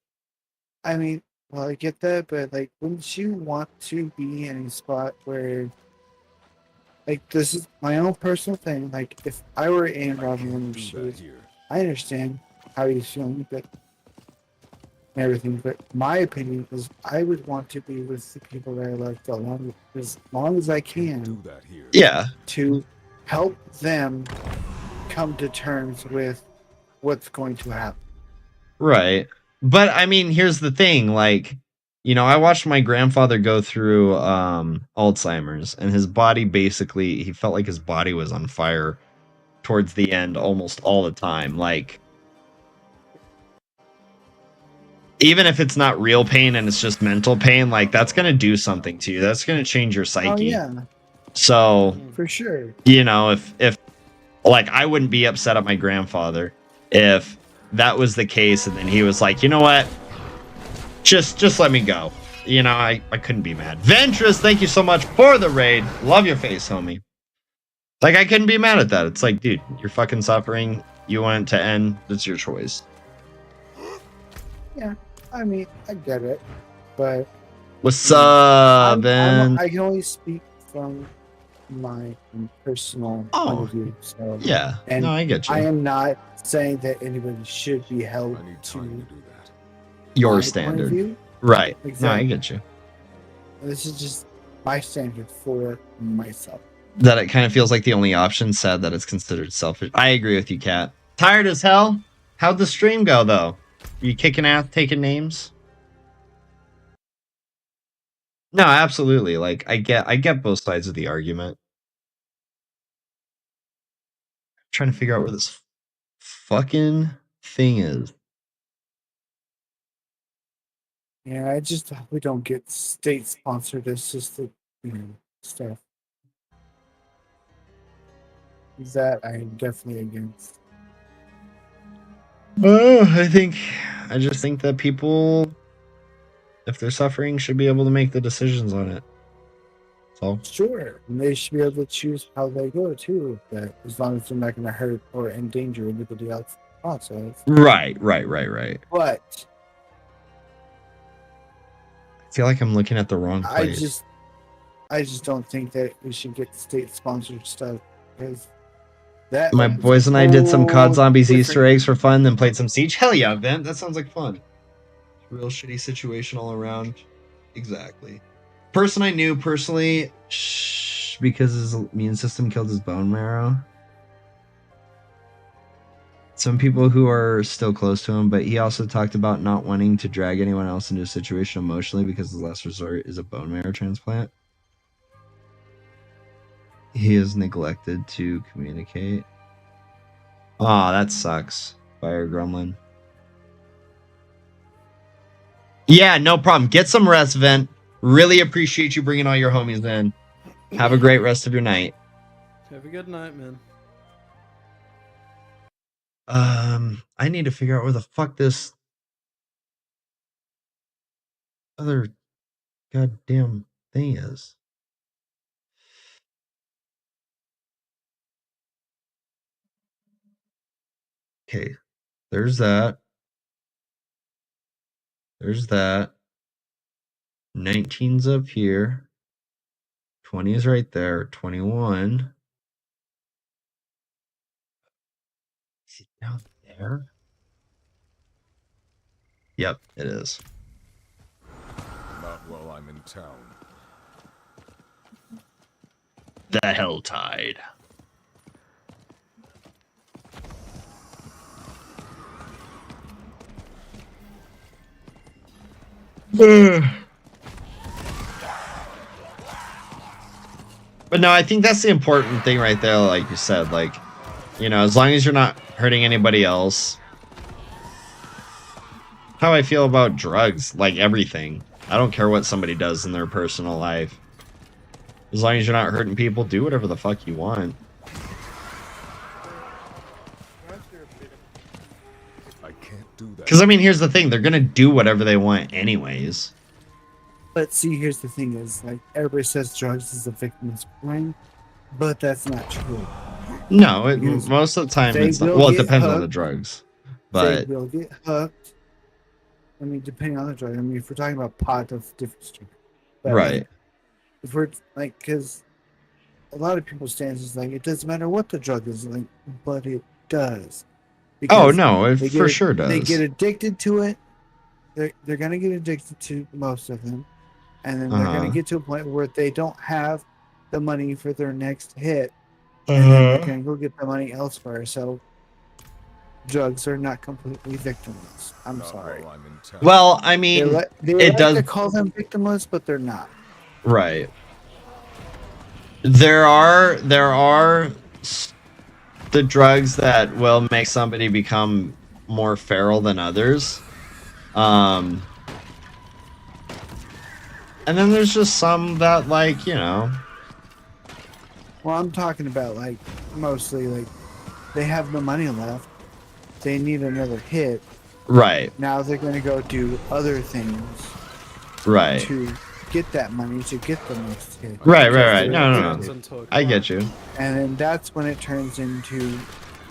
I mean, well, I get that, but like, wouldn't you want to be in a spot where, like, this is my own personal thing. Like, if I were in Robin Can't Williams' do that shoes, here. I understand how he's feeling, but and everything. But my opinion is, I would want to be with the people that I love for as long as I Can't can do that here. Yeah, to help them come to terms with what's going to happen. right. But I mean, here's the thing, like, you know, I watched my grandfather go through Alzheimer's, and his body basically, he felt like his body was on fire towards the end almost all the time. Like, even if it's not real pain and it's just mental pain, like that's going to do something to you. That's going to change your Oh psyche. yeah, So, for sure. you know, if like I wouldn't be upset at my grandfather if that was the case and then he was like, "You know what? Just let me go." You know, I couldn't be mad. Ventress, thank you so much for the raid. Love your face, homie. Like I couldn't be mad at that. It's like, dude, you're fucking suffering. You want it to end. It's your choice. Yeah, I mean, I get it, but What's you know, up, Ben? I can only speak from my personal point Oh, of view. So, yeah. and No, I get I you. am not saying that anybody should be held I need to time to do that. Your my point of standard. view. Right. No, I Exactly. get you. This is just my standard for myself. That it kind of feels like the only option. Sad that it's considered selfish. I agree with you, Kat. Tired as hell? How'd the stream go, though? You kicking ass, taking names? No, absolutely. Like I get both sides of the argument. I'm trying to figure out where this fucking thing is. Yeah, I just hope we don't get state sponsored assisted, stuff. That I'm definitely against. Oh, I just think that people, if they're suffering, should be able to make the decisions on it. So Sure, and they should be able to choose how they go too, but as long as they're not going to hurt or endanger anybody else in the process. right. But I feel like I'm looking at the wrong I place. just don't think that we should get state sponsored stuff because that My opens a boys and I did some COD whole Zombies different- Easter eggs for fun, then played some Siege. Hell yeah, Vent. That sounds like fun. Real shitty situation all around. Exactly. Person I knew personally, because his immune system killed his bone marrow. Some people who are still close to him, but he also talked about not wanting to drag anyone else into a situation emotionally because his last resort is a bone marrow transplant. He is neglected to communicate. Aw, that sucks. Fire Gremlin. Yeah, no problem. Get some rest, Vent. Really appreciate you bringing all your homies in. Have a great rest of your night. Have a good night, man. I need to figure out where the fuck this other goddamn thing is. Okay, there's that. There's that. 19's up here. 20 is right there. 21. Is it down there? Yep, it is. Not while I'm in town. The Helltide. But no, I think that's the important thing right there, like you said, like, you know, as long as you're not hurting anybody else. How I feel about drugs, like everything. I don't care what somebody does in their personal life. As long as you're not hurting people, do whatever the fuck you want. I can't do that. Because, I mean, here's the thing. They're going to do whatever they want anyways. But see, here's the thing: is like everybody says drugs is a victim's crime, but that's not true. No, Because most of the time they it's not. will Well, it get depends on the hooked. drugs. They But, will get hooked. I mean, depending on the drug. I mean, if we're talking about pot of different stuff. But, right. If we're like, because a lot of people's stance is like, it doesn't matter what the drug is, like, but it does. Oh, Because no, it they for get, sure does. They get addicted to it. They're gonna get addicted to most of them, and then they're gonna get to a point where they don't have the money for their next hit, and then they're gonna go get the money elsewhere. So drugs are not completely victimless. I'm Not sorry. while I'm in town. Well, I mean, They it like does. to call them victimless, but they're not. Right. There are the drugs that will make somebody become more feral than others. And then there's just some that, like, you know. Well, I'm talking about like mostly like they have no money left. They need another hit. Right. Now they're gonna go do other things Right. to get that money to get the next hit. Right. Because Right. then No, it no, turns no. into a I get crime. you. And then that's when it turns into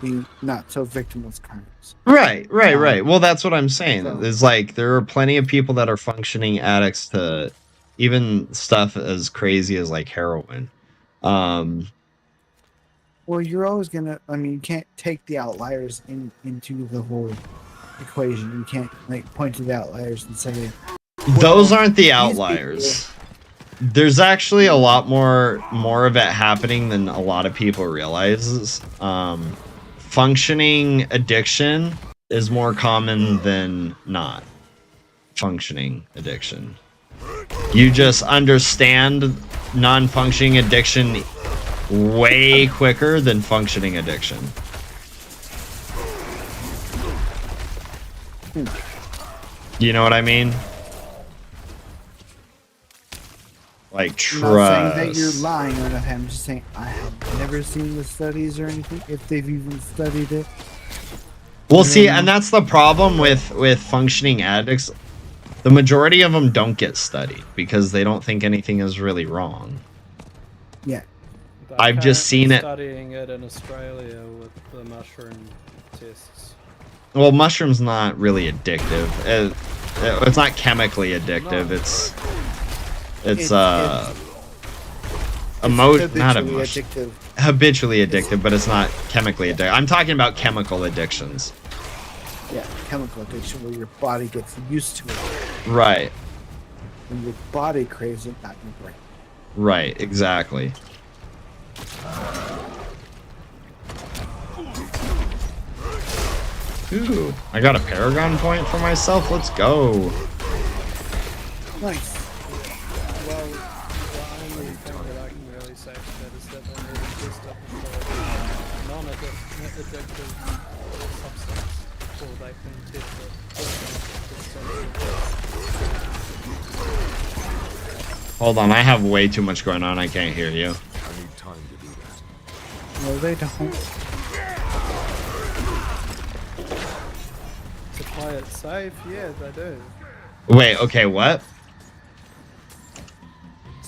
the not so victimless crimes. Right. Well, that's what I'm saying. So- Is like there are plenty of people that are functioning addicts to even stuff as crazy as like heroin. Well, you're always gonna. I mean, you can't take the outliers into the whole equation. You can't like point to the outliers and say, Those aren't the these outliers. There's actually a lot more of it happening than a lot of people realizes. Functioning addiction is more common than not functioning addiction. You just understand non-functioning addiction way quicker than functioning addiction. You know what I mean? Like I'm not saying that trust. you're lying or nothing. I'm just saying I have never seen the studies or anything, if they've even studied it. Well, see, and that's the problem with functioning addicts. The majority of them don't get studied because they don't think anything is really wrong. Yeah. They're I've just currently seen it- studying it in Australia with the mushroom tests. Well, mushroom's not really addictive. It's not chemically addictive. No. It's It's not habitually emotion. addictive. Habitually addictive, but it's not chemically addictive. I'm talking about chemical addictions. Yeah, chemical addiction where your body gets used to it. Right. And your body craves it, not your brain. Right, exactly. Ooh, I got a Paragon point for myself. Let's go. Nice. Well, the only thing that I can really say for that is that they need to test it for non-addictive substance before they can test it for an addictive substance. Hold on, I have way too much going on. I can't hear you. I need time to do that. No, they don't. To play it safe, yeah, they do. Wait, okay, what?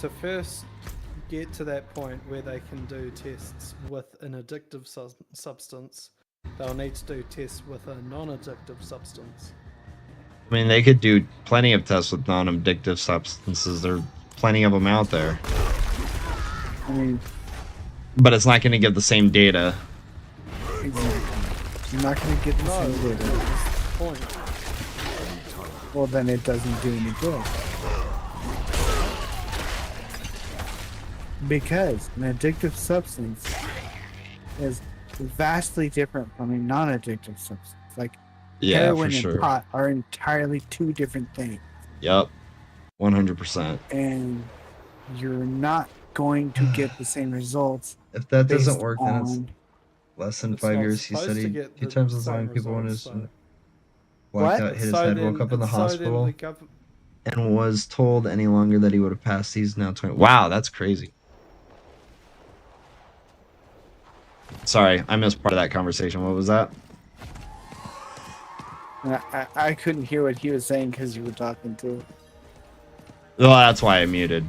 To first get to that point where they can do tests with an addictive substance, they'll need to do tests with a non-addictive substance. I mean, they could do plenty of tests with non-addictive substances. There are plenty of them out there. I mean, But it's not going to give the same data. exactly. You're not going to get the No, same that's data. the point. Well, then it doesn't do any good. Because an addictive substance is vastly different from a non-addictive substance. Like Yeah, heroin for and sure. pot are entirely two different things, Yep. 100%. and you're not going to get the same results If that doesn't based work, then it's on less than It's 5 not years. He supposed said to he get 2 the times as same long people when results, his though. blacked What? out, hit his head, woke up in the hospital, the government. and was told any longer that he would have passed. He's now 20. Wow, that's crazy. Sorry, I missed part of that conversation. What was that? I couldn't hear what he was saying because you were talking to. Well, that's why I muted.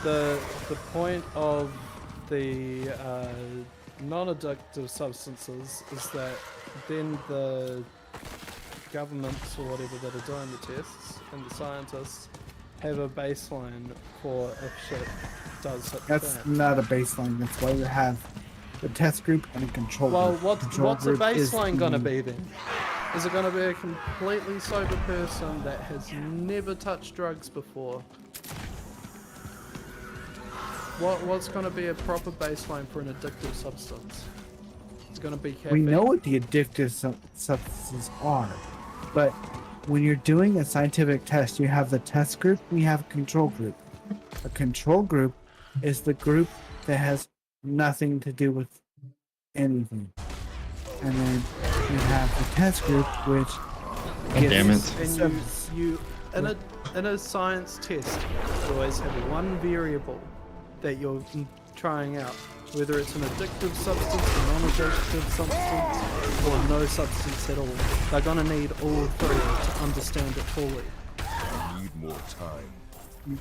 The point of the non-addictive substances is that then the governments or whatever that are doing the tests and the scientists have a baseline for if shit does hit the That's fan. not a baseline. That's why you have the test group and a control Well, group. Control what's the group is baseline gonna the- be then? Is it gonna be a completely sober person that has never touched drugs before? What's gonna be a proper baseline for an addictive substance? It's gonna be caffeine. We know what the addictive substances are, but when you're doing a scientific test, you have the test group and you have a control group. A control group is the group that has nothing to do with anything. And then you have the test group, which gets damn it. subs- And you in a science test, you always have one variable that you're trying out, whether it's an addictive substance, a non-addictive substance, or no substance at all. They're gonna need all three to understand it fully. I need more time.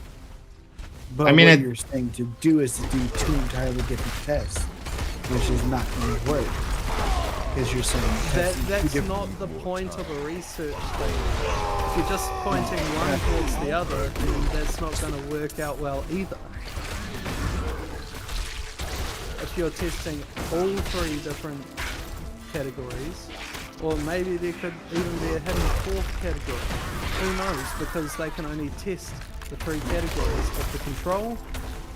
But I mean, what it- you're saying to do is to do two entirely different tests, which is not going to work. Because you're saying testing two That's different. not the point of a research thing. If you're just pointing one towards the other, then that's not going to work out well either. If you're testing all three different categories, or maybe there could even be a hidden fourth category. Who knows? Because they can only test the three categories of the control,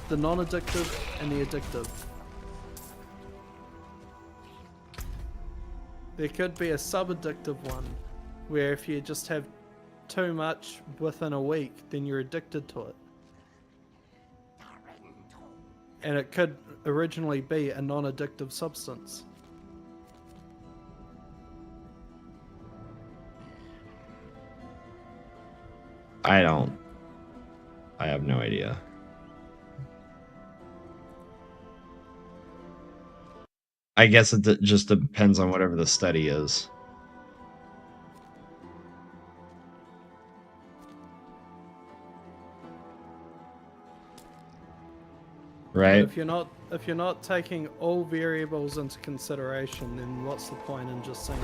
the non-addictive, and the addictive. There could be a sub-addictive one, where if you just have too much within a week, then you're addicted to it. And it could originally be a non-addictive substance. I have no idea. I guess it just depends on whatever the study is. Right? If you're not taking all variables into consideration, then what's the point in just saying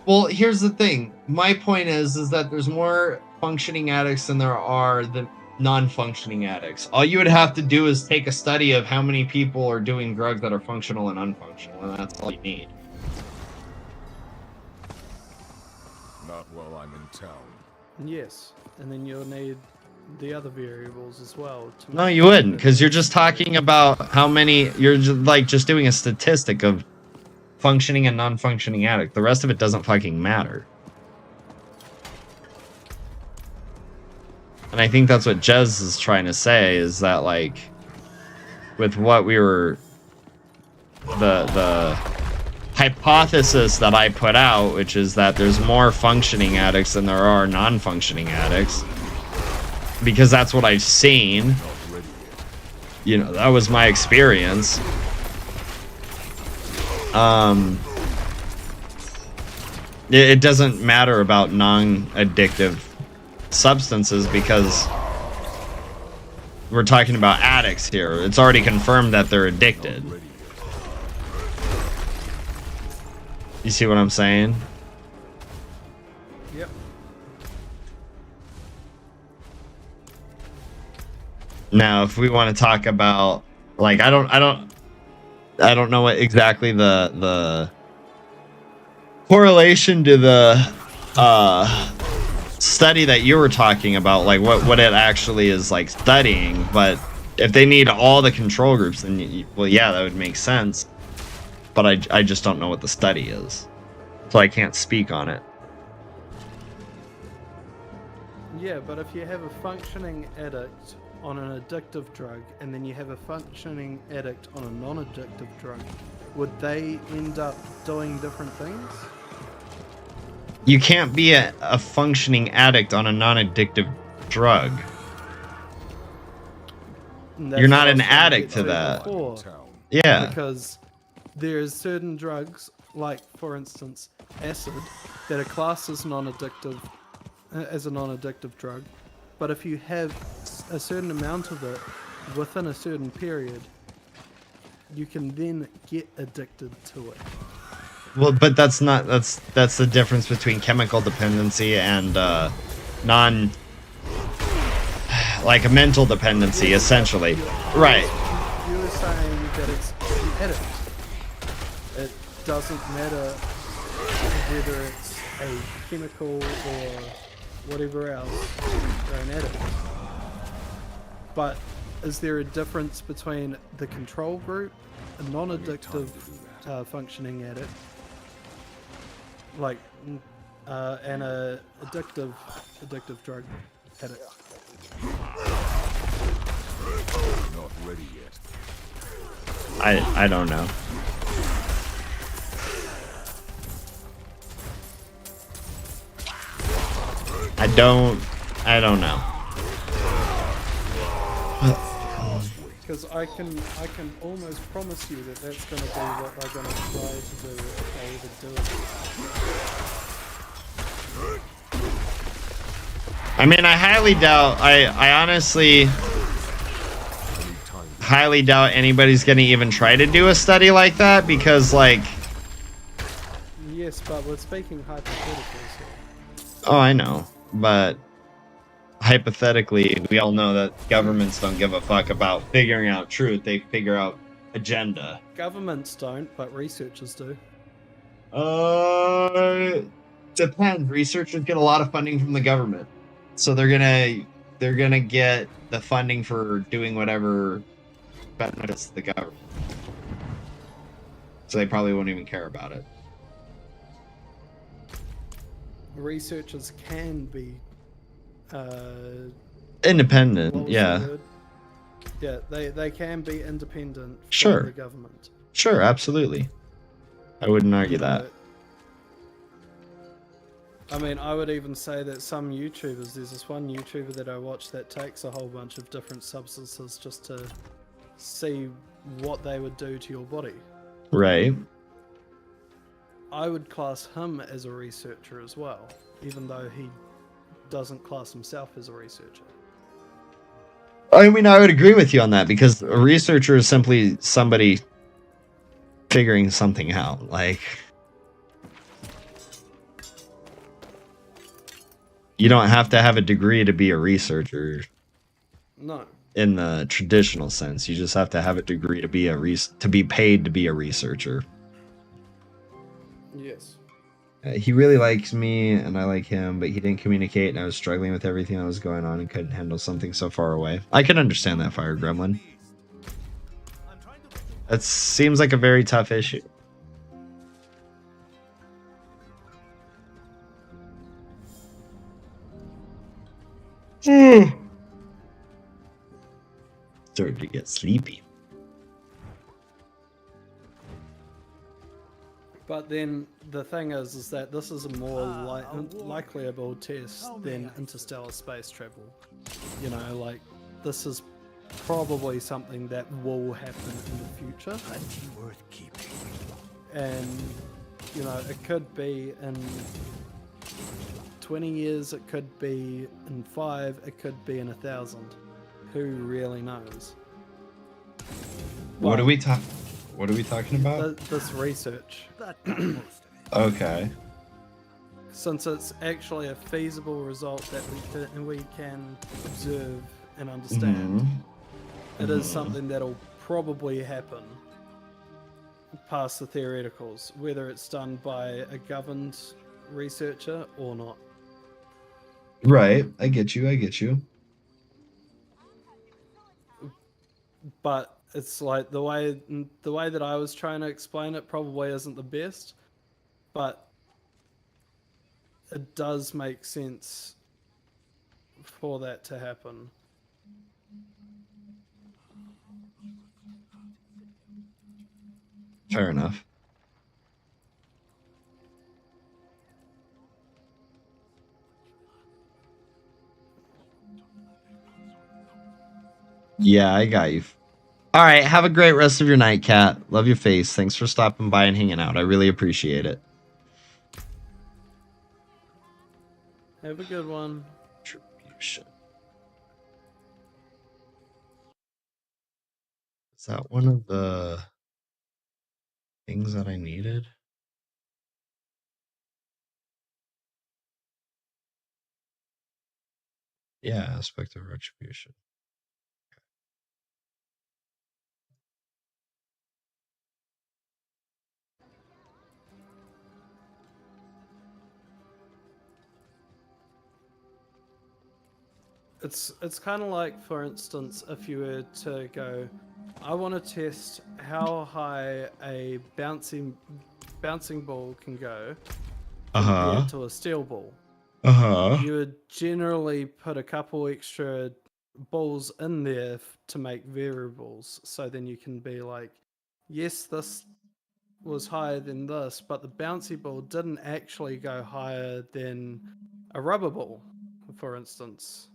Well, here's the thing. My point is that there's more functioning addicts than there are the non-functioning addicts. All you would have to do is take a study of how many people are doing drugs that are functional and unfunctional, and that's all you need. Not while I'm in town. yes, and then you'll need the other variables as well. To No, make you sure wouldn't, that because you're just it's- talking about how many. You're just doing a statistic of functioning and non-functioning addict. The rest of it doesn't fucking matter. And I think that's what Jez is trying to say, is that, like, with what we were, the hypothesis that I put out, which is that there's more functioning addicts than there are non-functioning addicts, because that's what I've seen. You know, that was my experience. It doesn't matter about non-addictive substances because we're talking about addicts here. It's already confirmed that they're addicted. You see what I'm saying? Yep. Now, if we want to talk about, like, I don't know what exactly the correlation to the study that you were talking about, like what it actually is like studying. But if they need all the control groups, then well, yeah, that would make sense. But I just don't know what the study is, so I can't speak on it. Yeah, but if you have a functioning addict on an addictive drug and then you have a functioning addict on a non-addictive drug, would they end up doing different things? You can't be a functioning addict on a non-addictive drug. And You're that's not what I an was trying addict get to that. before, Town. Yeah. because there's certain drugs, like for instance acid, that are classed as non-addictive, as a non-addictive drug, but if you have a certain amount of it within a certain period, you can then get addicted to it. Well, but that's the difference between chemical dependency and non, like a mental dependency, essentially. Right. You were saying that it's the addict. It doesn't matter whether it's a chemical or whatever else, they're an addict. But is there a difference between the control group, a non-addictive functioning addict, like, and a addictive drug addict? Not ready yet. I don't know. I don't know. Because I can almost promise you that that's going to be what they're going to try to do if they ever do it. I mean, I highly doubt. I honestly highly doubt anybody's gonna even try to do a study like that, because like. Yes, but we're speaking hypothetically here. Oh, I know, but hypothetically, we all know that governments don't give a fuck about figuring out truth. They figure out agenda. Governments don't, but researchers do. Depends. Researchers get a lot of funding from the government, so they're gonna get the funding for doing whatever benefits the government. So they probably won't even care about it. Researchers can be Independent, what was the yeah. word? Yeah, they can be independent from Sure. the government. Sure, absolutely. I wouldn't argue You know, that. I mean, I would even say that some YouTubers, there's this one YouTuber that I watch that takes a whole bunch of different substances just to see what they would do to your body. Right. I would class him as a researcher as well, even though he doesn't class himself as a researcher. I mean, I would agree with you on that, because a researcher is simply somebody figuring something out. Like, you don't have to have a degree to be a researcher No. in the traditional sense. You just have to have a degree to be to be paid to be a researcher. Yes. He really likes me and I like him, but he didn't communicate, and I was struggling with everything that was going on and couldn't handle something so far away. I can understand that, Fire Gremlin. That seems like a very tough issue. Starting to get sleepy. But then the thing is that this is a more likely able test than interstellar space travel. You know, like, this is probably something that will happen in the future. Plenty worth keeping. And, you know, it could be in 20 years, it could be in 5, it could be in 1,000. Who really knows? What are we talking about? This research. That got most of it. Okay. Since it's actually a feasible result that we can observe and understand, it is something that'll probably happen past the theoreticals, whether it's done by a governed researcher or not. Right. I get you. I get you. But it's like the way that I was trying to explain it probably isn't the best, but it does make sense for that to happen. Fair enough. Yeah, I got you. All right. Have a great rest of your night, Kat. Love your face. Thanks for stopping by and hanging out. I really appreciate it. Have a good one. Attribution. Is that one of the things that I needed? Yeah, aspect of retribution. It's kind of like, for instance, if you were to go, I want to test how high a bouncing ball can go compared to a steel ball. You would generally put a couple extra balls in there to make variables, so then you can be like, yes, this was higher than this, but the bouncy ball didn't actually go higher than a rubber ball, for instance.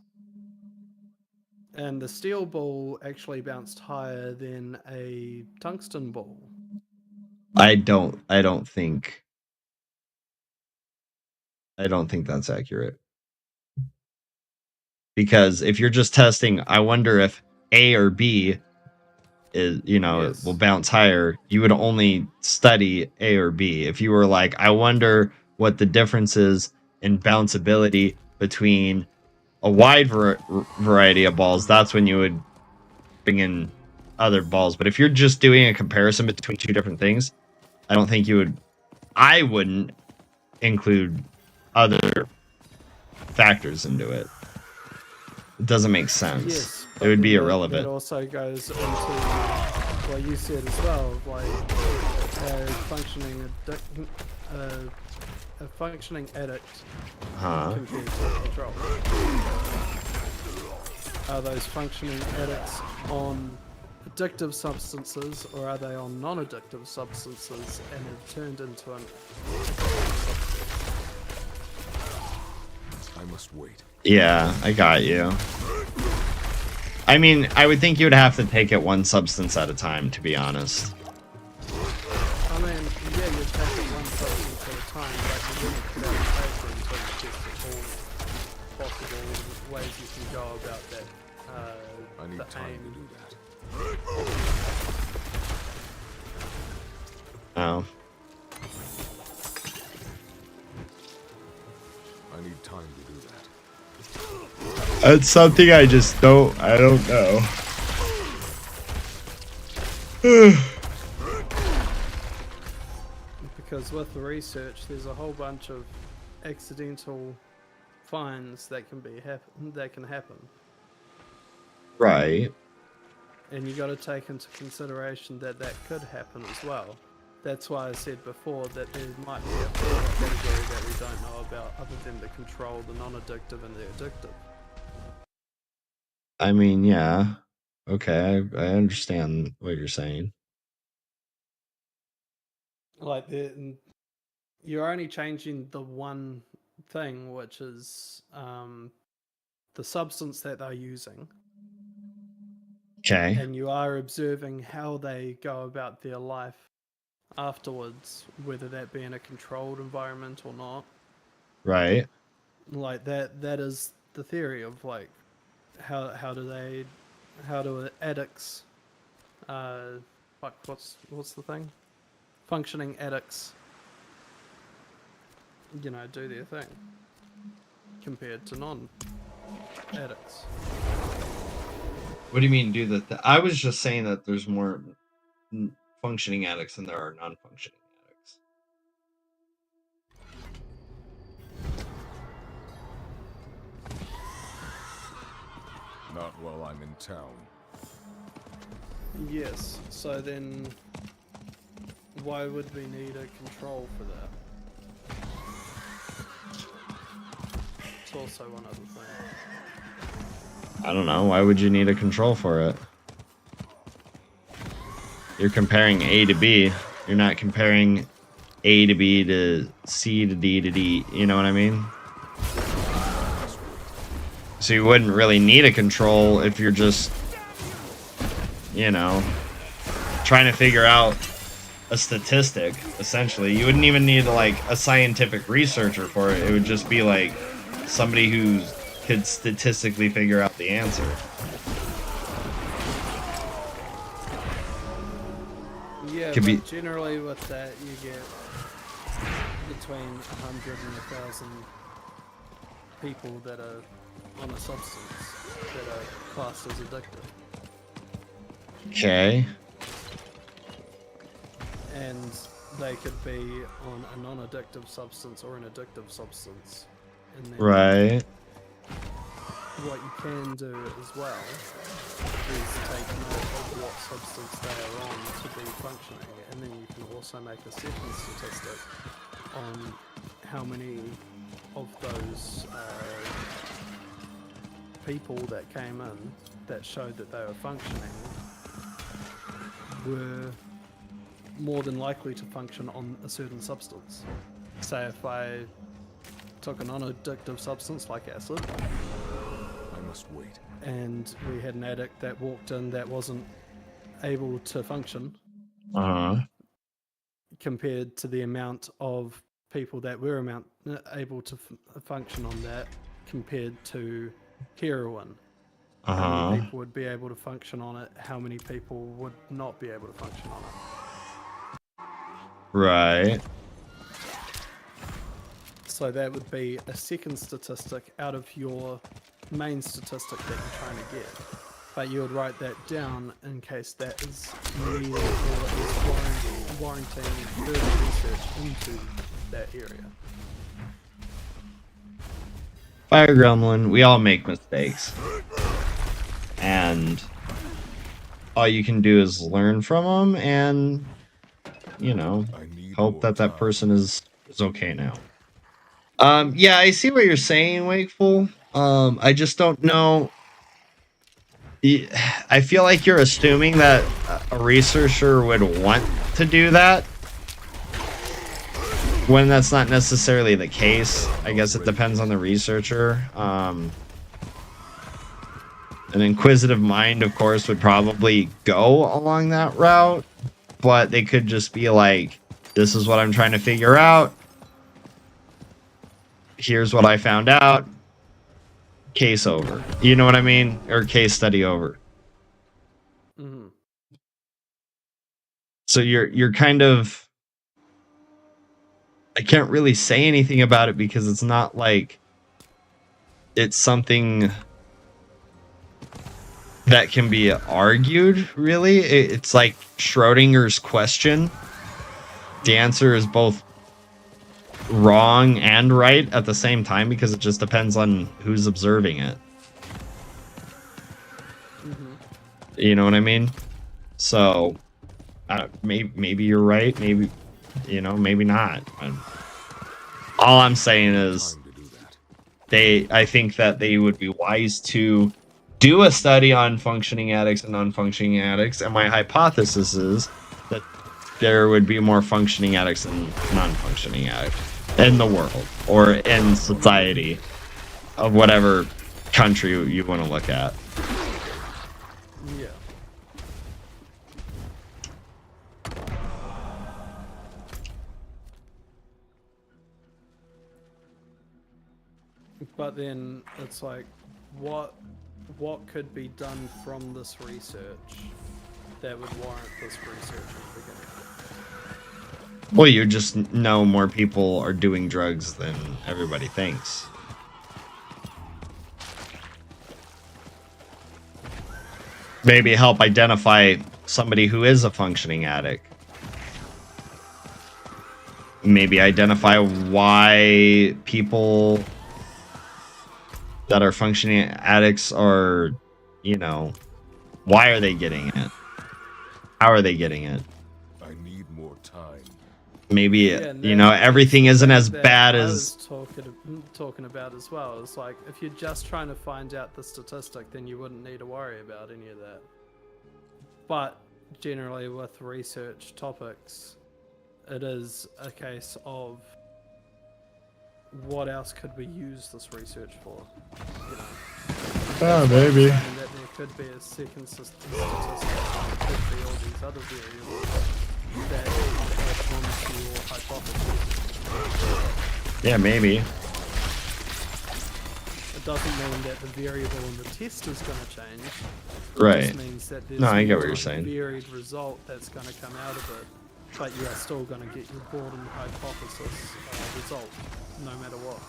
And the steel ball actually bounced higher than a tungsten ball. I don't think that's accurate. Because if you're just testing, I wonder if A or B is, Yes. will bounce higher, you would only study A or B. If you were like, I wonder what the difference is in bounceability between a wide variety of balls, that's when you would bring in other balls. But if you're just doing a comparison between two different things, I don't think I wouldn't include other factors into it. It doesn't make sense. Yes, It would be That irrelevant. also goes into what you said as well, like a functioning addict compared to control. Are those functioning addicts on addictive substances, or are they on non-addictive substances and have turned into an I must wait. Yeah, I got you. I mean, I would think you would have to take it one substance at a time, to be honest. I mean, yeah, you take it one substance at a time, but you wouldn't put out a paper until you test all possible ways you can go about that. I need the time aim. to do that. Oh. I need time to do that. It's something I don't know. Because with the research, there's a whole bunch of accidental finds that can happen, Right. and you got to take into consideration that could happen as well. That's why I said before that there might be a fourth category that we don't know about, other than the control, the non-addictive, and the addictive. I mean, yeah. Okay, I understand what you're saying. Like you're only changing the one thing, which is the substance that they're using. Okay. And you are observing how they go about their life afterwards, whether that be in a controlled environment or not. Right. Like that is the theory of like how do addicts what's the thing? Functioning addicts, do their thing compared to non-addicts. What do you mean do the I was just saying that there's more functioning addicts than there are non-functioning addicts. Not while I'm in town. Yes, so then why would we need a control for that? It's also one other thing. I don't know. Why would you need a control for it? You're comparing A to B. You're not comparing A to B to C to D to D. You know what I mean? So you wouldn't really need a control if you're just, you know, trying to figure out a statistic, essentially. You wouldn't even need like a scientific researcher for it. It would just be like somebody who could statistically figure out the answer. Yeah, Could but be- generally with that you get between 100 and 1,000 people that are on a substance that are classed as addictive. Okay. And they could be on a non-addictive substance or an addictive substance. And then Right. what you can do as well is take note of what substance they are on to be functioning, and then you can also make a second statistic on how many of those people that came in that showed that they were functioning were more than likely to function on a certain substance. Say if I took a non-addictive substance like acid, I must wait. and we had an addict that walked in that wasn't able to function Uh-huh. compared to the amount of people that were able to function on that compared to heroin. How Uh-huh. many people would be able to function on it? How many people would not be able to function on it? Right. So that would be a second statistic out of your main statistic that you're trying to get. But you would write that down in case that is needed or is warranting further research into that area. Fire Gremlin, we all make mistakes. And all you can do is learn from them and, you know, I need hope more that that time. person is okay now. Yeah, I see what you're saying, Wakeful. I just don't know. I feel like you're assuming that a researcher would want to do that when that's not necessarily the case. I guess it depends on the researcher. An inquisitive mind, of course, would probably go along that route, but they could just be like, this is what I'm trying to figure out. Here's what I found out. Case over. You know what I mean? Or case study over. Mm-hmm. So you're kind of, I can't really say anything about it because it's not like it's something that can be argued, really. It's like Schrodinger's question. The answer is both wrong and right at the same time because it just depends on who's observing it. Mm-hmm. You know what I mean? So maybe you're right, maybe, you know, maybe not. All I'm saying is Time to do that. I think that they would be wise to do a study on functioning addicts and non-functioning addicts, and my hypothesis is that there would be more functioning addicts than non-functioning addicts in the world or in society of whatever country you want to look at. Yeah. But then it's like, what could be done from this research that would warrant this research in the beginning? Well, you just know more people are doing drugs than everybody thinks. Maybe help identify somebody who is a functioning addict. Maybe identify why people that are functioning addicts are you know, why are they getting it? How are they getting it? I need more time. Maybe Yeah, and you know, that's everything the isn't thing as that bad I as was talking about as well. It's like if you're just trying to find out the statistic, then you wouldn't need to worry about any of that. But generally, with research topics, it is a case of what else could we use this research for? You know, oh, that's why I'm maybe. saying that there could be a second statistic. There could be all these other variables that add on to your hypothesis. Yeah, maybe. It doesn't mean that the variable in the test is going to change. It Right. just means that there's No, I get what more you're saying. varied result that's going to come out of it, but you are still going to get your broadened hypothesis result, no matter what.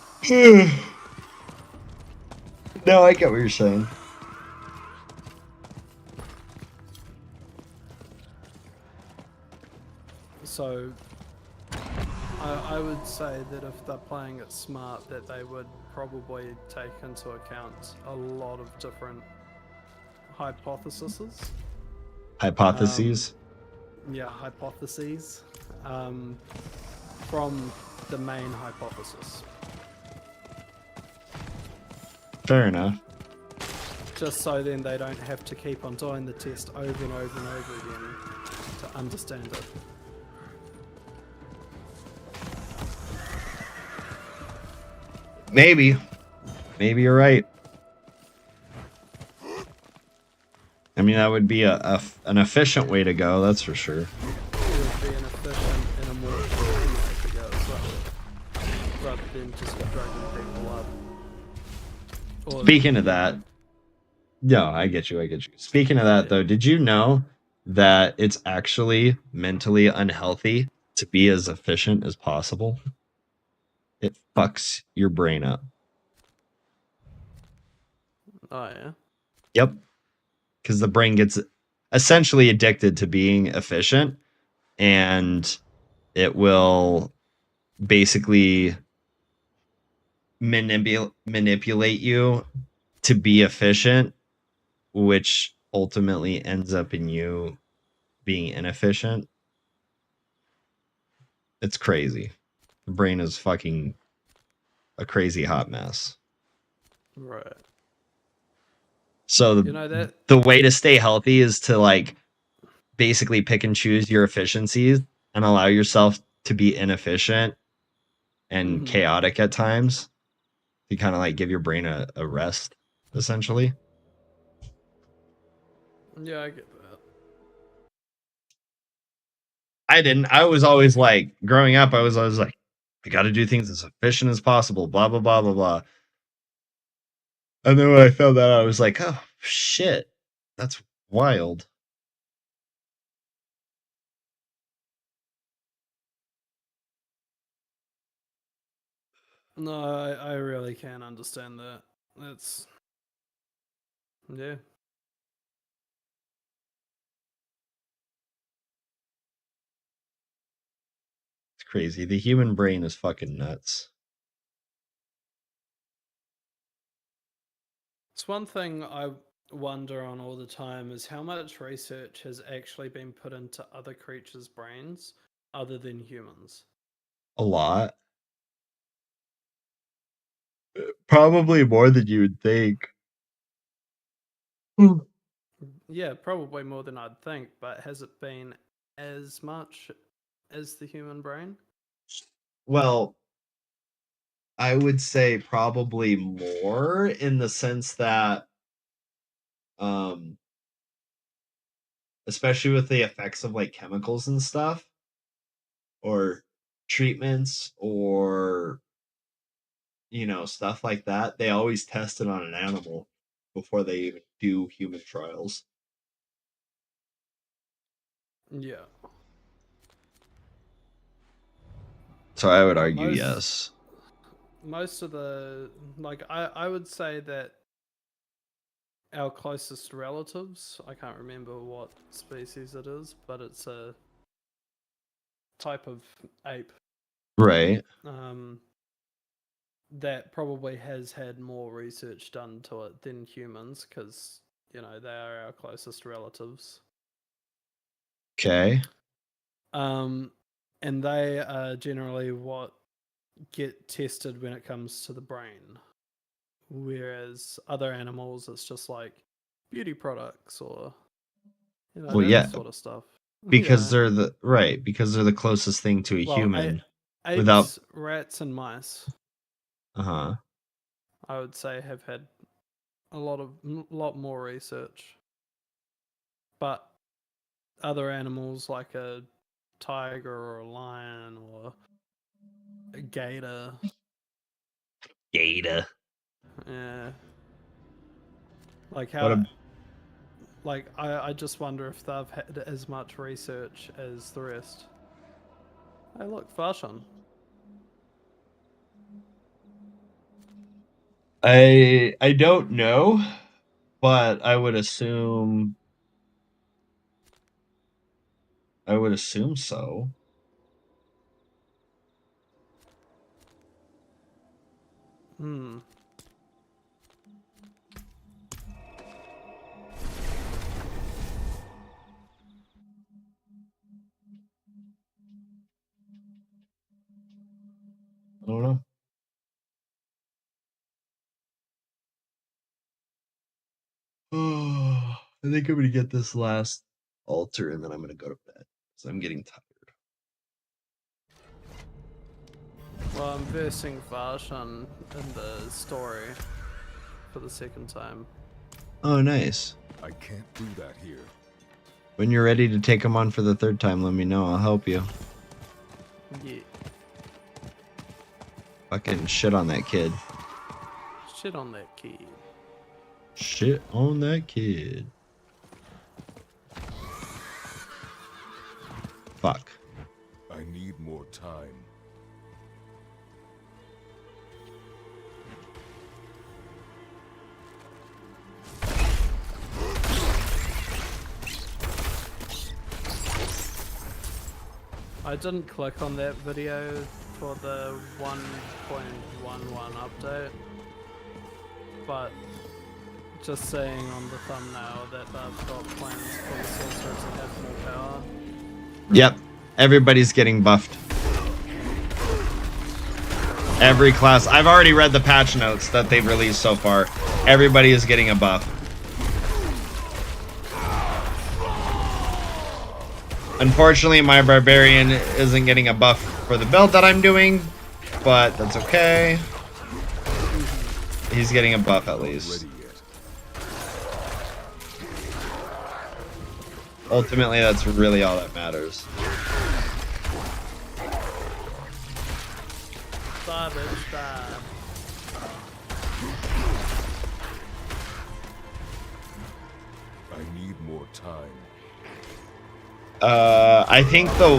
No, I get what you're saying. So I would say that if they're playing it smart, that they would probably take into account a lot of different hypotheses. Hypotheses. Yeah, hypotheses from the main hypothesis. Fair enough. Just so then they don't have to keep on doing the test over and over and over again to understand it. Maybe. Maybe you're right. I mean, that would be an efficient way to go, that's for sure. It would be an efficient and a more efficient way to go as well, rather than just dragging people up. Or, Speaking of that, no, I get you. Speaking of that, though, did you know that it's actually mentally unhealthy to be as efficient as possible? It fucks your brain up. oh yeah. Yep. Because the brain gets essentially addicted to being efficient, and it will basically manipulate you to be efficient, which ultimately ends up in you being inefficient. It's crazy. The brain is fucking a crazy hot mess. Right. So You know that the way to stay healthy is to like basically pick and choose your efficiencies and allow yourself to be inefficient and chaotic at times. You kind of like give your brain a rest, essentially. Yeah, I get that. I didn't. I was always like, growing up, I was always like, I got to do things as efficient as possible, blah, blah, blah, blah, blah. And then when I found that out, I was like, oh, shit. That's wild. No, I really can't understand that. That's yeah. It's crazy. The human brain is fucking nuts. It's one thing I wonder on all the time is how much research has actually been put into other creatures' brains other than humans. A lot. Probably more than you would think. Yeah, probably more than I'd think, but has it been as much as the human brain? Well, I would say probably more in the sense that, um, especially with the effects of like chemicals and stuff, or treatments, or stuff like that, they always test it on an animal before they even do human trials. Yeah. So I would But argue yes. most of the I would say that our closest relatives, I can't remember what species it is, but it's a type of ape Right. that probably has had more research done to it than humans because they are our closest relatives. Okay. And they are generally what get tested when it comes to the brain. Whereas other animals, it's just like beauty products or Well, that yeah, sort of stuff. because they're the closest thing to a Well, human. Without apes, rats, and mice, uh-huh. I would say, have had a lot more research. But other animals like a tiger or a lion or a gator, Data. yeah, like What how, a like I just wonder if they've had as much research as the rest. Hey, look, Farshan. I don't know, but I would assume so. Hmm. I don't know. Oh, I think I'm gonna get this last altar and then I'm gonna go to bed because I'm getting tired. Well, I'm versing Farshan in the story for the second time. Oh, nice. I can't do that here. When you're ready to take him on for the third time, let me know. I'll help you. Yeah. Fucking shit on that kid. Shit on that kid. Shit on that kid. Fuck. I need more time. I didn't click on that video for the 1.11 update, but just seeing on the thumbnail that they've got plans for the sorcerer to have more power. Yep. Everybody's getting buffed. Every class. I've already read the patch notes that they've released so far. Everybody is getting a buff. Unfortunately, my barbarian isn't getting a buff for the build that I'm doing, but that's okay. He's getting a buff at least. Ready yet? Ultimately, that's really all that matters. Die, bitch, die. I need more time. I think the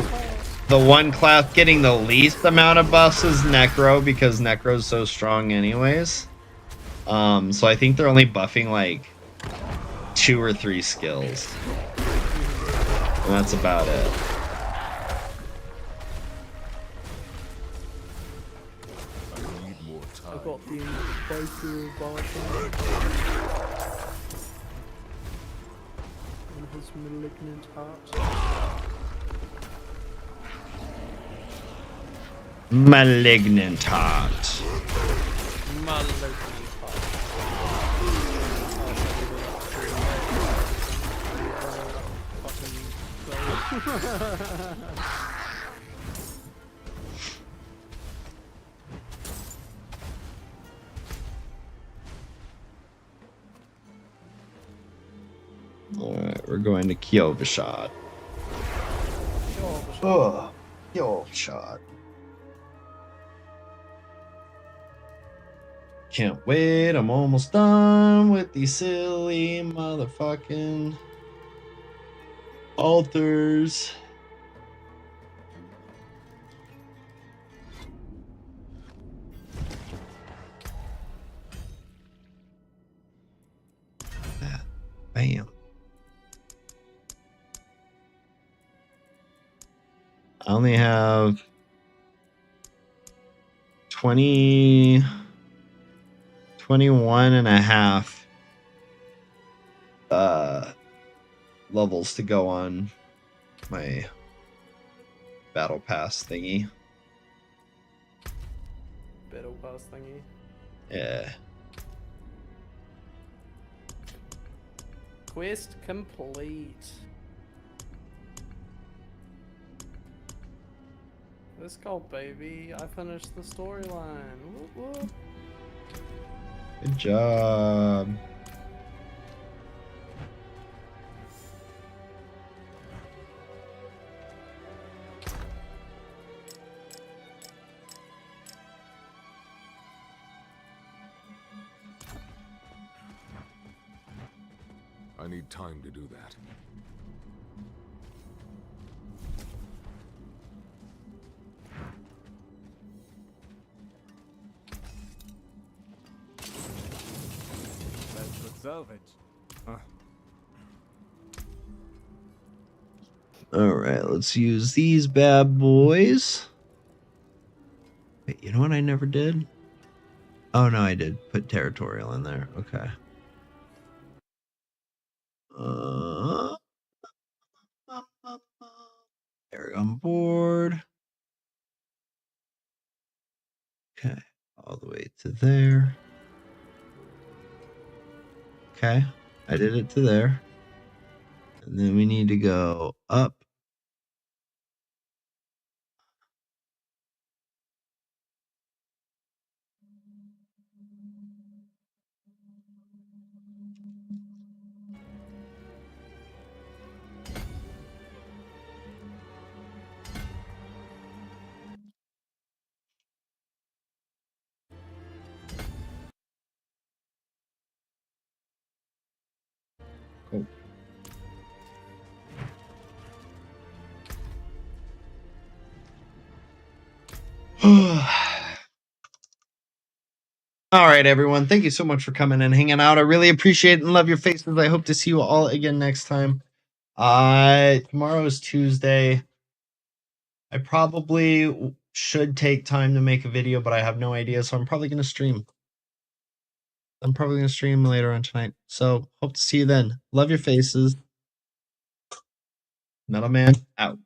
one class getting the least amount of buffs is Necro because Necro's so strong anyways. So I think they're only buffing like 2 or 3 skills. And that's about it. I need more I time. got the Boku Barton and his malignant heart. Malignant heart. Malignant heart. Alright, we're going to Kyovashad. Oh, Kyovashad. Can't wait, I'm almost done with these silly motherfucking altars. That. Bam. I only have 21 and a half levels to go on my battle pass thingy. Battle pass thingy. Yeah. Quest complete. Let's go, baby. I finished the storyline. Whoop, whoop. Good job. I need time to do that. That's good salvage. Alright, let's use these bad boys. Wait, you know what I never did? Oh no, I did put territorial in there. Okay. There on board. Okay, all the way to there. Okay, I did it to there. And then we need to go up. Cool. All right, everyone. Thank you so much for coming and hanging out. I really appreciate it and love your faces. I hope to see you all again next time. Tomorrow is Tuesday. I probably should take time to make a video, but I have no idea, so I'm probably going to stream. I'm probably going to stream later on tonight. So, hope to see you then. Love your faces. Metal Man out.